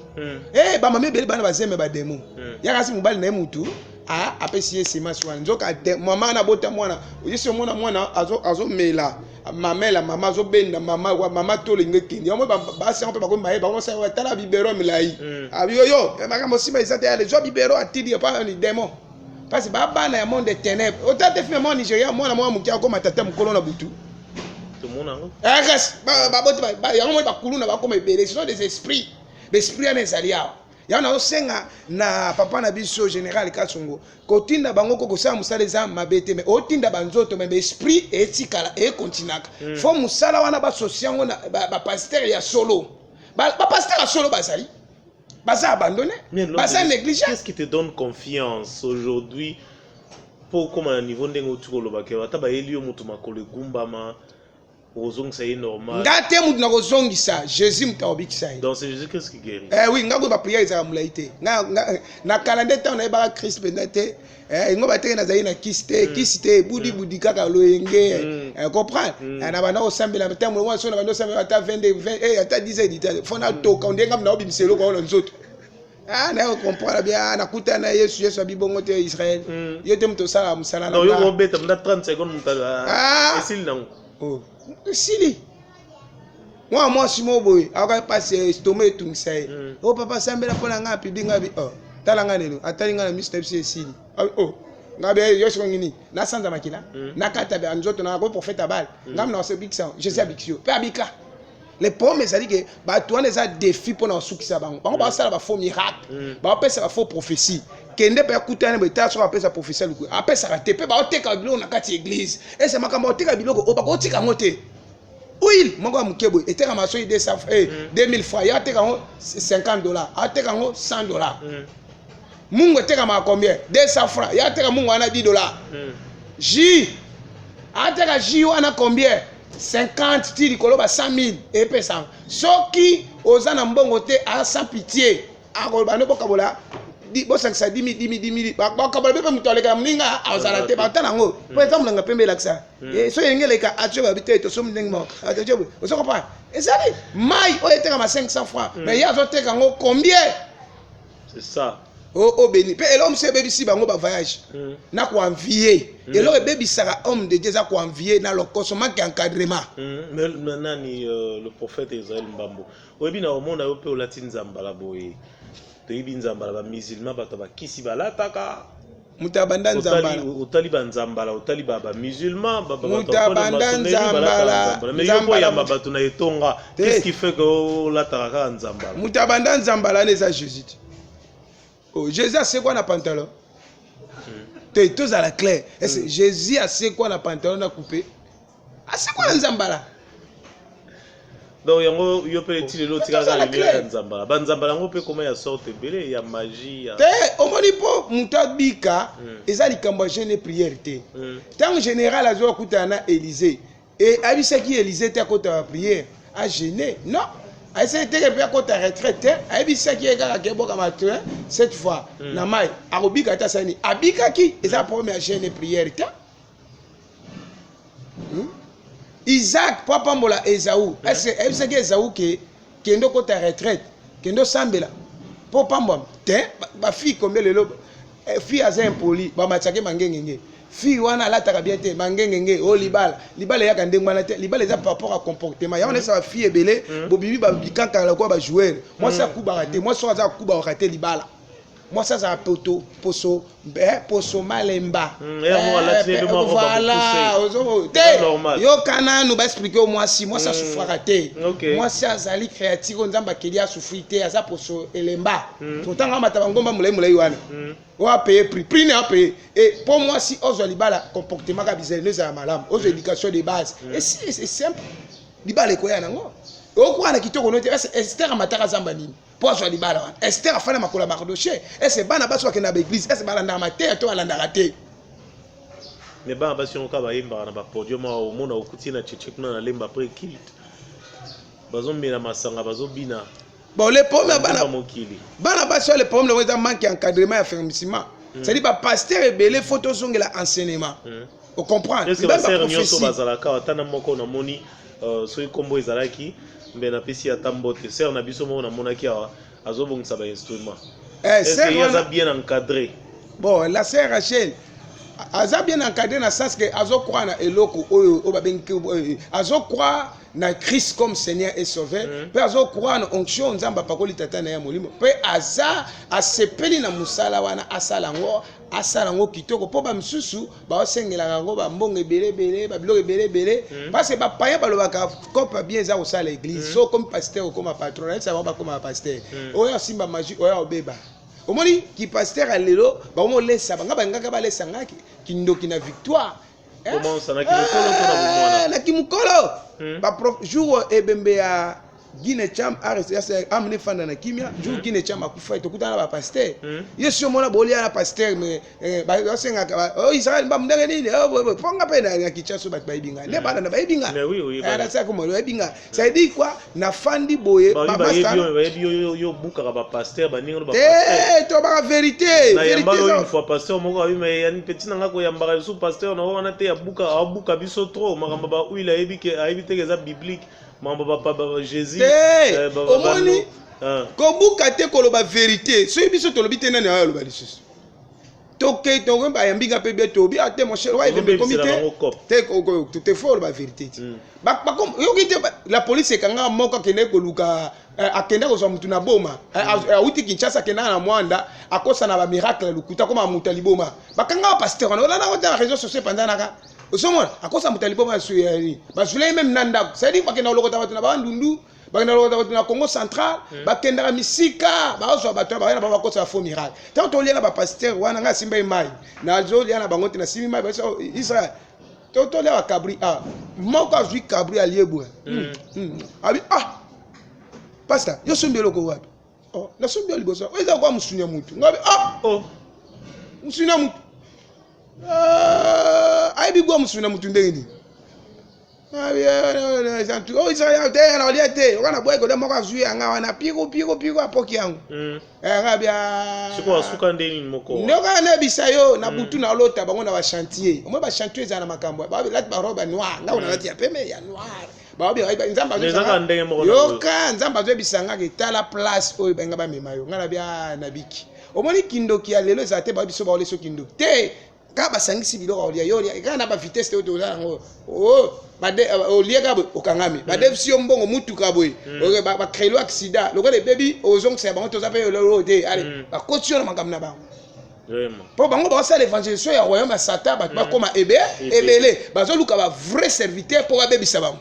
Ba mama beli bana bazeme ba demo. Ya kasi mobali na mutu apesi esima swana. Nzoka mama na bota mwana. Yeso mwana azo mela. Mama zo benda mama tolinge kindi. Yomo ba se mpe ba ko maye ba ko sa tala bibero milai. Yo makambo sima isate ya les bibero atidi pa ni demo. Parce que ba bana ya monde des ténèbres. Autant te fait mon Nigeria mwana mukia ko matata mukolo na butu. Tout le monde en ce sont des esprits. L'esprit est alias. Il y a un senga na papa na biso général Katsongo. Kotinda bango ko sa musala za mabete mais otinda banzoto mais esprit etikala e kontinaka. Faut musala wana ba sosiango na ba pasteur ya solo. Ba pasteur ya solo bazali. Baza abandonné. Baza négligé. Qu'est-ce qui te donne confiance aujourd'hui pour comme à niveau ndengo tukolo bakeba ta ba elio mutu makole gumbama. Normal. Jésus donc c'est Jésus qu'est-ce qui guérit? Oui, nga prière za mulaité. Na calendrier temps na ba Christ pendate. Ngo bateke na zaina kiste budi kaka loyenge. Comprendre? Na bana osambela temps mo so na bana osambela ata 20 ata 10 éditeurs. Fona toka ondenga na obimselo ko na nzoto. Na comprendre bien na kutana Yesu abibongo te Israël. Yo te mto sala musala na. Non, yo ngobeta mda 30 secondes mutala. Esil nango. Oh, sili. Moi, si mon boy, après passer stomac tout ça. Oh papa, ça me la pour la ngapi, bingabi. Oh, talanga nelo, atalinga na Mr. sili. Oh, ngabe yo shongini. Na sanza makila. Na kata be anjoto na ko prophète abal. Ngam na se big sound. Je sais big show. Pe abika. Les problèmes c'est dire que ba toi les a défi pour na sukisa bango. Bango ba sala ba faux miracle. Ba pesa ba faux prophétie. Kende pe akutana be ta so apesa prophétie luku. Apesa raté pe ba oteka bilo na kati église. Et c'est makambo oteka biloko o ba ko tika ngote. Oui, mongo mukebo eteka maso 2000 francs. Ya teka ngo $50. A teka ngo $100. Mungu eteka ma combien? 200 francs. Ya teka mungu ana $10. J. A teka J wana combien? 50 tiri koloba 100 000 et pesa. Soki ozana mbongo te a sans pitié. A kolba no bokabola bosakisa 10 bakabala mpe moto aleka moninga azala te batala yango po exemple nanga pembe elakisa so yenge eleka atio babite tosomi ndenge moko ozo comprendre ezali mai oyo etekama 500 francs mais ye azoteka yango combien c'est ça obéni mpe eloko mosu ebebisi bango bavoyage na koenvie eloko ebebisaka homme de Dieu eza koenvie na lokoso manque encadrement nani le prophète Israël Mbambo oyebi na omona yo mpe olati nzambala boye toyebi nzambala bamusulman bato bakisi balataka moto abanda nzambala otali banzambala otali bamusulman moto abanda nzambala mais yo boyamba bato na etonga qu'est-ce qui fait que olataka kaka nzambala moto abanda nzambala na eza Jésus Jésus a c'est quoi na pantalon tous à la claire est-ce Jésus a c'est quoi na pantalon na coupé a c'est quoi nzambala donc yango yo pe ti lelo tika la nzambala banzambala ngo pe comment ya sorte belé ya magie ya omoni po muta bika eza likambo jeune prière te tant général azo kuta na Élysée et abisa ki Élysée te akota prière a gêné non a essayé de faire à retraite a abisa ki eka ke boka matin cette fois na mai arobika ta sani abika ki eza première jeune prière te Isaac papa mbola Esaú est-ce que Esaú qui kendo ko ta retraite kendo sambela papa mbola te ba fille comme le lobo fille aza impoli ba matake mangengenge fille wana lataka bien te mangengenge o libala ya ndengwana te libala eza par rapport à comportement ya on est sa fille ebele bobibi ba bikaka la quoi ba jouer moi ça kuba raté moi ça za kuba raté libala moi ça ça poso malemba voilà yo kana nous ba expliquer moi si moi ça souffre raté moi ça azali créatif nzamba kelia souffrité aza poso elemba totanga mataba ngomba mulai wana wa payer prix ne a payer et pour moi si ozo libala comportement ka business à malam ozo éducation de base et c'est simple libala ko yana ngo okwa na kitoko note Esther mataka zamba nini pour ozo libala wana Esther afana makola Mardoché et c'est bana baso ke na église et c'est bana na maté to alanda raté mais bana baso ko ba yimba na ba podium au mona okuti na chichik na lemba après kilt bazombi na masanga bazobina bon les problèmes bana baso les problèmes le manque encadrement et fermissement c'est dit ba pasteur ebele photo zongela enseignement on comprend est-ce que ba sœur nyonso bazalaka atana moko na moni so ikombo ezalaki mbe na pesi atambote sœur na biso mo na monaki awa azobongisa ba instrument est-ce que yaza bien encadré bon la sœur Rachel aza bien encadré na sens que azo croire na eloko oyo obabenki azo croire na Christ comme Seigneur et Sauveur pe azo croire na onction nzamba pakoli tata na ya molimo pe aza asepeli na musala wana asala ngo kitoko po ba msusu ba osengela ngo ba mbonge belebele ba biloko belebele parce que ba paye ba lobaka kopa bien za osala église so comme pasteur comme patron ça va comme pasteur oya simba magie oya obeba omoni ki pasteur alelo ba mo lesa banga bangaka ba lesa ngaki kindoki na victoire comment ça na kimukolo to na mwana na kimukolo ba prof jour ebembe ya Guinée Cham amené fanda na kimia jour Guinée Cham akufa to kutana ba pasteur yeso mona bolia na pasteur mais ba senga o Israël ba mndenge nini fonga pe na kichaso ba ibinga ne bana na ba ibinga mais oui ana sa comme ba ibinga ça dit quoi na fandi boye ba master yo buka ba pasteur ba ningo ba pasteur to ba vérité na yamba une fois pasteur moko abi mais yani petit nanga ko yamba sous pasteur na wana te ya buka biso trop makamba ba uila ebike aibite ke za biblique mambo papa Jésus omoni kobuka te koloba vérité so biso tolobi te nani ayo loba lisusu toke to ngomba yambinga pe beto bi ate mon cher wa ile comité te te faut la vérité ba comme yo kite la police ekanga moka kene koluka akenda ko so mutu na boma auti Kinshasa kena na mwanda akosa na ba miracle lukuta koma mutu liboma bakanga pasteur on na na réseaux sociaux pendant naka osomona akosa mutalipo basuyari basule même nanda ça dit bakenda lokota batu na bandundu bakenda lokota batu na Congo central bakenda misika baoso batu ba ba kosa faux miracle tant to liana ba pasteur wana nga simba mai na zo liana bango tina simi mai baso Israël to lia ba kabri moko azui kabri aliebwa abi pasteur yo sombe loko wapi na sombe liboso eza kwa musunya mutu ngabi musunya mutu aibi gwa musuna mutu ndenge Ah bien, oh ils ont terre na liete. On a boy ko dem ko zuye anga wana piko apoki yango. Nga bien. Siko asuka ndeni moko. Ndoka na bisayo na butu na lota bango na ba chantier. Omwe ba chantier za na makambo. Ba lati ba robe noir. Nga una lati ya pembe ya noir. Ba bi nzamba zo. Yoka nzamba zo bisanga ke tala place oyo benga ba mema yo. Nga na bia na biki. Omoni kindoki ya lelo za te ba biso ba ole so kindoki. Te ka basangisi biloko olia yo kana ba vitesse te otoza ngo oh bade olia ka okangami bade sio mbongo mutuka boy oke ba créer accident loko le baby ozong se bango toza pe lo te allez ba caution makam na bango vraiment po bango ba sa l'évangélisation ya royaume ya satan ba koma ebele bazo luka ba vrai serviteur pour baby sabango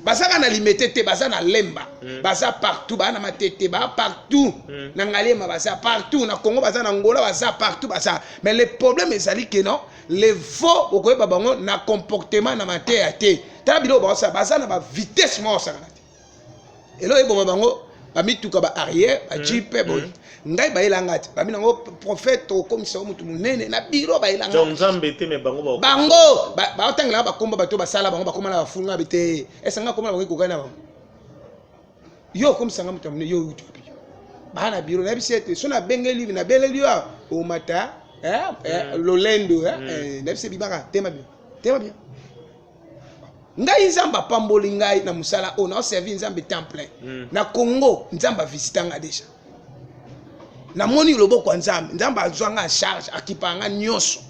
basaka na limité te baza na lemba baza partout ba na matete ba partout na ngalema baza partout na Congo baza na Angola baza partout baza mais le problème est que non les faux okoye bango na comportement na maté te tala bilo baza na ba vitesse mo saka te elo ebo bango ba mituka ba arrière ba jeep bo ngai ba elanga te ba minango prophète comme ça mutu munene na biro ba elanga nzambe te me bango ba otangela ba komba bato ba sala bango ba komana ba funga bete esanga komana bango kokana bango yo comme sanga mutu munene yo utopi ba na biro na bisete so na bengeli na beleli yo o mata lolendo na bise bibaka tema bien ngai nzamba pamboli ngai na musala o na servi nzambe temple na Congo nzamba visitanga déjà na moni loboko nzambe nzamba azwanga en charge akipanga nyonso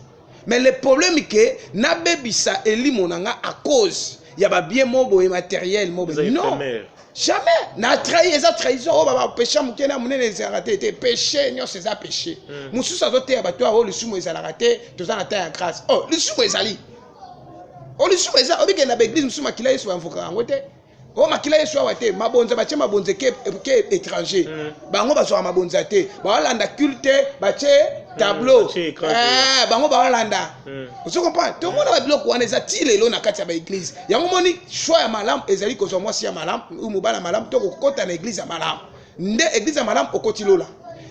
mais le problème que na bebisa elimo nanga à cause ya ba bien mobo et matériel mobo non jamais na trahi eza trahison o ba péché mukena munene ezala te péché nyonso eza péché mususu azote ya bato o lisumu ezala te tozana ta ya grâce oh lisumu ezali o lisumu eza obike na église mususu makila yesu amfoka yango te o makila yesu awate mabonza bache mabonze ke étranger bango bazwa mabonza te balanda culte bache tableau bango balanda vous comprenez tout le monde va biloko wana eza ti lelo na kati ya ba église yango moni choix ya malamu ezali kozwa mwasi ya malamu ou mobala malamu to kokota na église ya malamu nde église ya malamu okoti lola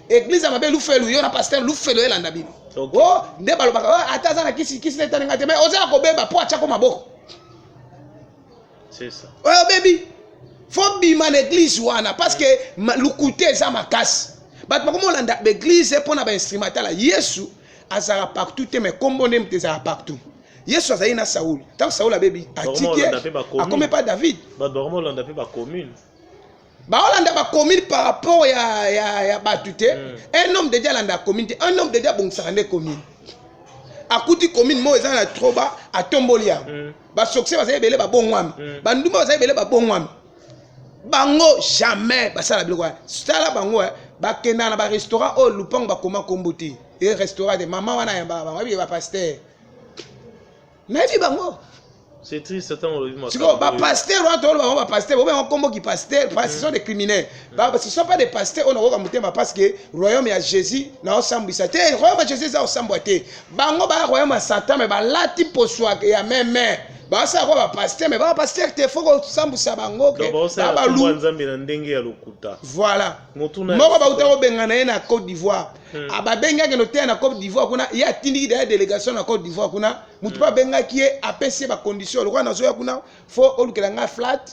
église ya mabe lufelu yo na pasteur lufelu elanda bino oh nde balobaka ataza na kisi leta ngate mais oza ko beba po acha ko maboko. C'est ça. Oh baby, faut bima l'église wana parce que lukuté za makasi. Bat makomo landa l'église pour na ba instrumental Yesu azara partout mais kombo ndem te za partout. Yesu azali na Saoul. Tant Saoul a baby atiki akome pas David. Bat makomo landa pe ba commune. Ba landa ba commune par rapport ya batute. Un homme de Dieu landa commune, un homme de Dieu bon sa commune. Akuti commune mo ezana troba atombolia ba succès bazali belé ba bongwami ba ndumba bazali belé ba bongwami bango jamais ba sala biloko sala bango ba kenda na ba restaurant o lupang ba koma kombuti et restaurant de maman wana ya ba ba pasteur na vi bango c'est triste tant on le vit. C'est quoi, pasteur, on va pasteur, on va combo qui pasteur, ce sont des criminels. Ce ne sont pas des pasteurs, on a remonté parce que le royaume de Jésus n'a pas semblé ça. Le royaume de Jésus n'a pas semblé. Bango ba royaume de Satan, mais là tu peux soit il y a même ba ça va pasteur, mais ba pasteur te faut que semble ça bango que ba lou nzambe na ndenge ya lokuta. Voilà. Moko ba utaro bengana na Côte d'Ivoire. Aba benga ke noter na Côte d'Ivoire kuna ya tindi de délégation na Côte d'Ivoire kuna mutu ba benga ki apesi ba condition le na zoya kuna faut olukela nga flat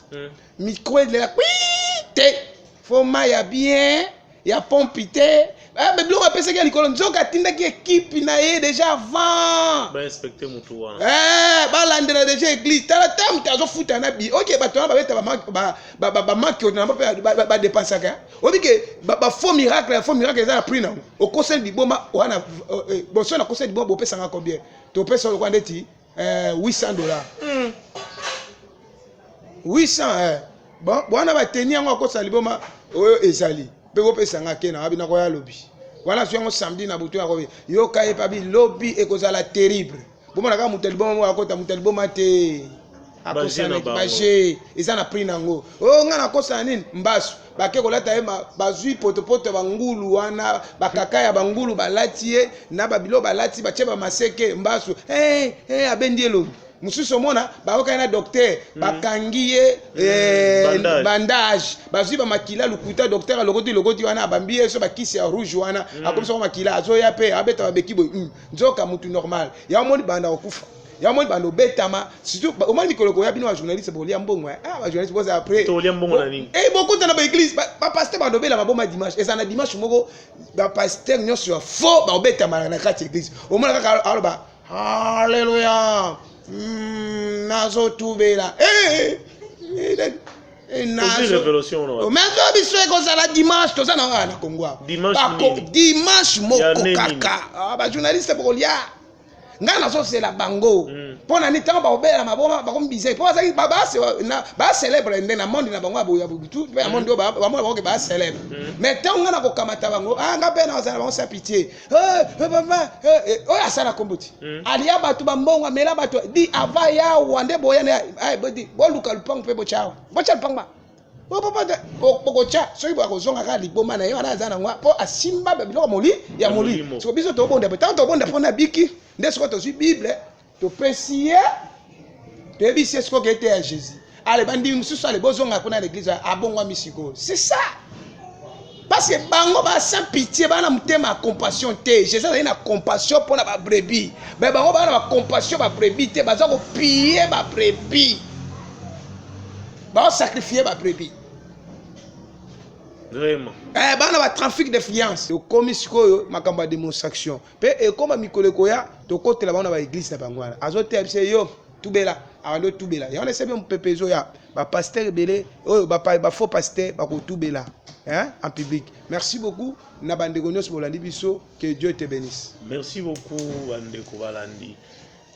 micro de la te faut maya bien ya pompité mais bilo apesi ki likolo nzoka tinda ki équipe na ye déjà avant ba inspecter mutu wana ba landela déjà église tala tam tazo futa na bi OK ba tona ba beta ba manque na ba dépenser ka obi ke ba faux miracle eza na prix na au conseil du boma wana boso na conseil du boma bopesa nga combien to pesa ko ndeti $800 800 bon wana ba tenir ngo ko sali boma oyo ezali pe bopesa nga ke na abina ko ya lobby wana so ngo samedi na butu ya ko yo ka e pa bi lobby e ko zala terrible boma na ka muteli boma mo akota muteli boma te akosana baje ezana prix nango o nga na kosa nini mbasu bake kolata ye bazui potopoto bangulu wana bakaka ya bangulu balati ye na babilo balati bache ba maseke mbasu abendi elo mususu mona bakoka na docteur bakangi ye bandage bazui ba makila lukuta docteur lokoti wana abambi ye so bakisi ya rouge wana akomisa ko makila azoya pe abeta babeki bo nzoka mutu normal ya moni banda okufa ya moi bando betama surtout au moins mikolo ko ya bino journaliste pour lia mbongo ba journaliste boza après to lia mbongo na nini beaucoup dans ba église ba pasteur bando bela maboma dimanche et ça na dimanche moko ba pasteur nyonso faux ba betama na kati église au moins kaka aloba haleluya nazo tubela révélation non mais ça biso ko ça la dimanche to ça na Congo dimanche moko kaka ba journaliste pour lia ngana so c'est la bango pona ni tango ba obela maboma ba kombise po ça ba célèbre na monde na bango aboya butu pe monde ba mo ba célèbre mais tango ngana ko kamata bango nga pe na za bango sa pitié papa oya sala kombuti alia batu ba mbongo mela batu di ava ya wande boya na ai bodi boluka lupang pe bo chao bo cha lupang ba po papa ko cha so ibo ko zonga ka liboma na yo na za na ngwa po asimba be biloko moli ya moli so biso to bonda pe tango to bonda pona biki dès que tu as Bible, tu peux prier, tu as ce que était à Jésus. Allez, bandi musu les besoins à l'église à bon misiko. C'est ça. Parce que bango ba sans pitié, ba na mutema compassion té. Jésus a une compassion pour la brebis. Mais bango ba na compassion ba brebis té, ba za ko piller ba brebis. Ba sacrifier ba brebis. Vraiment. Bana ba trafic d'influence. Yo komi sikoyo makamba démonstration. Pe e koma mikole koya to côté la bana ba église na bangwana. Azote abse yo tubela, awando tubela. Ya on essaie bien pepezo ya ba pasteur belé, oh ba faux pasteur ba ko tubela, hein, en public. Merci beaucoup na bande gonyos bolandi biso, que Dieu te bénisse. Merci beaucoup bande ko balandi.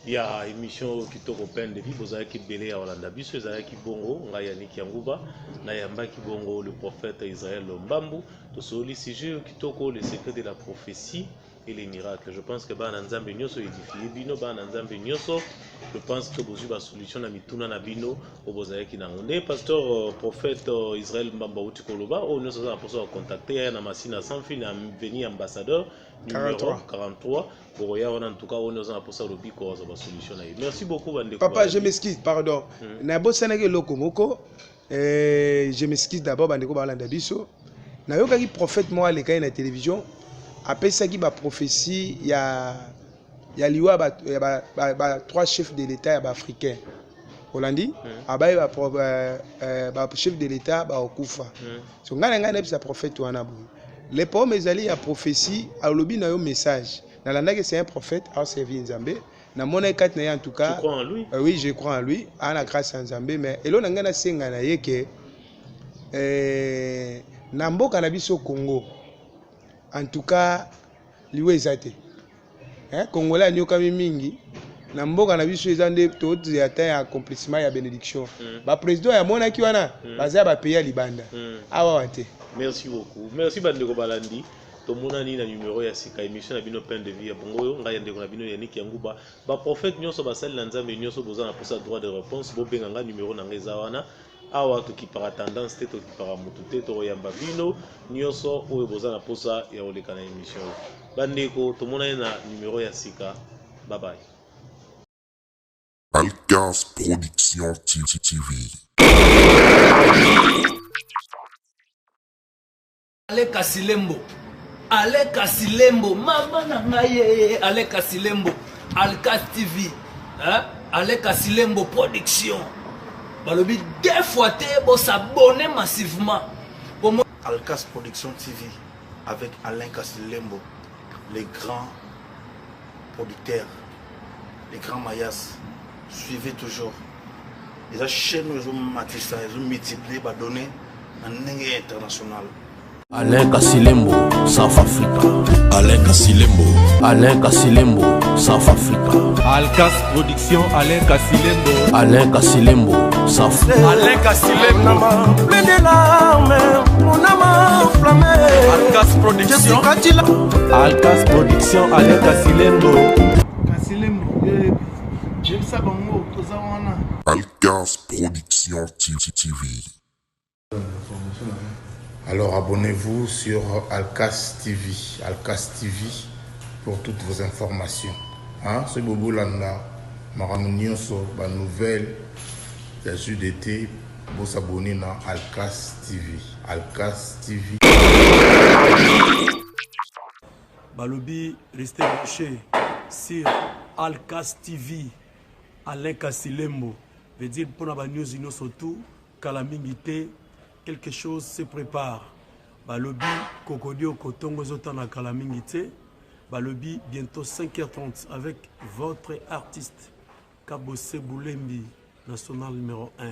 Il y a une émission qui te repère de vie, vous avez qui belé à Hollanda, biso ezala ki bongo, nga Yannick Yanguba, na yamba ki bongo le prophète Israël Mbambu, to soli sujet qui toko le secret de la prophétie et les miracles. Je pense que ba nzambe nyoso édifié bino ba nzambe nyoso. Je pense que vous avez une solution à mituna na bino au bozaya ki na ngonde pasteur prophète Israël Mbamba uti koloba o nous avons pour contacter na masina sans fin na venir ambassadeur numéro 43 pour regarder en tout cas on nous a pour ça le bico za solution na. Merci beaucoup bande. Papa, je m'excuse, pardon. Na bo sanake lokomoko je m'excuse d'abord bande ko ba landa biso. Na yo kaki prophète moi le kay na télévision après ça qui ba prophétie il y a liwa ba trois chefs de l'état africains Hollandi abaye ba chef de l'état ba okufa so ngana na prophète wana bu les pommes ezali ya prophétie alobi na yo message na landa que c'est un prophète a servi Nzambe na mona kat na en tout cas. Tu crois en lui? Oui, je crois en lui ana grâce à Nzambe mais elo na ngana senga na yeke na mboka na biso Congo en tout cas liwe ezate Congolais nyoka mingi na mboka na biso ezande to atteint accomplissement ya bénédiction ba président ya mona ki wana baza ba pays ya libanda awa wate. Merci beaucoup. Merci Bandeko Balandi. Tomona ni na numéro ya sika émission na bino plein de vie ya bongo nga yende ko na bino Yannick Yanguba ba prophète nyonso basali na Nzambe nyonso bozana pour ça droit de réponse bo benga nga numéro na ngeza wana awa to ki para tendance te to ki para mutu te to yamba bino nyonso oyo bozana pour ça ya oleka na émission Bandeko tomona na numéro ya sika. Bye bye. Alcas Production TV. Aleka Silembo. Aleka Silembo. Mama na ngaye. Aleka Silembo. Alcas TV. Aleka Silembo Production. Balobi deux fois te s'abonner massivement. Alcas Production TV avec Alain Kassilembo, les grands producteurs, les grands mayas. Suivez toujours. Les chaînes ils ont matissé, ils ont multiplié, ils ont donné un international. Alain Kassilembo, South Africa. Alain Kassilembo. Alain Kassilembo, South Africa. Alcas Production, Alain Kassilembo. Alain Kassilembo, South Africa. Alain Kassilembo. Plein de larmes, mon âme enflammée. Alcas Production. Alcas Production, Alain Kassilembo. Kassilembo, j'aime ça bon mot, tout ça on a. Alcas Production TV. Alors abonnez-vous sur Alcas TV. Alcas TV pour toutes vos informations. Ce bobo landa, maramunioso, ba nouvelle, la d'été, vous s'abonner dans Alcas TV. Alcas TV. Balobi, restez branchés sur Alcas TV. Alain Kasilembo veut dire pour la news surtout Kalamingité quelque chose se prépare. Balobi Kokodio Kotongo Zotana Kalamingité. Balobi bientôt 5h30 avec votre artiste Kabose Boulembi, national numéro 1.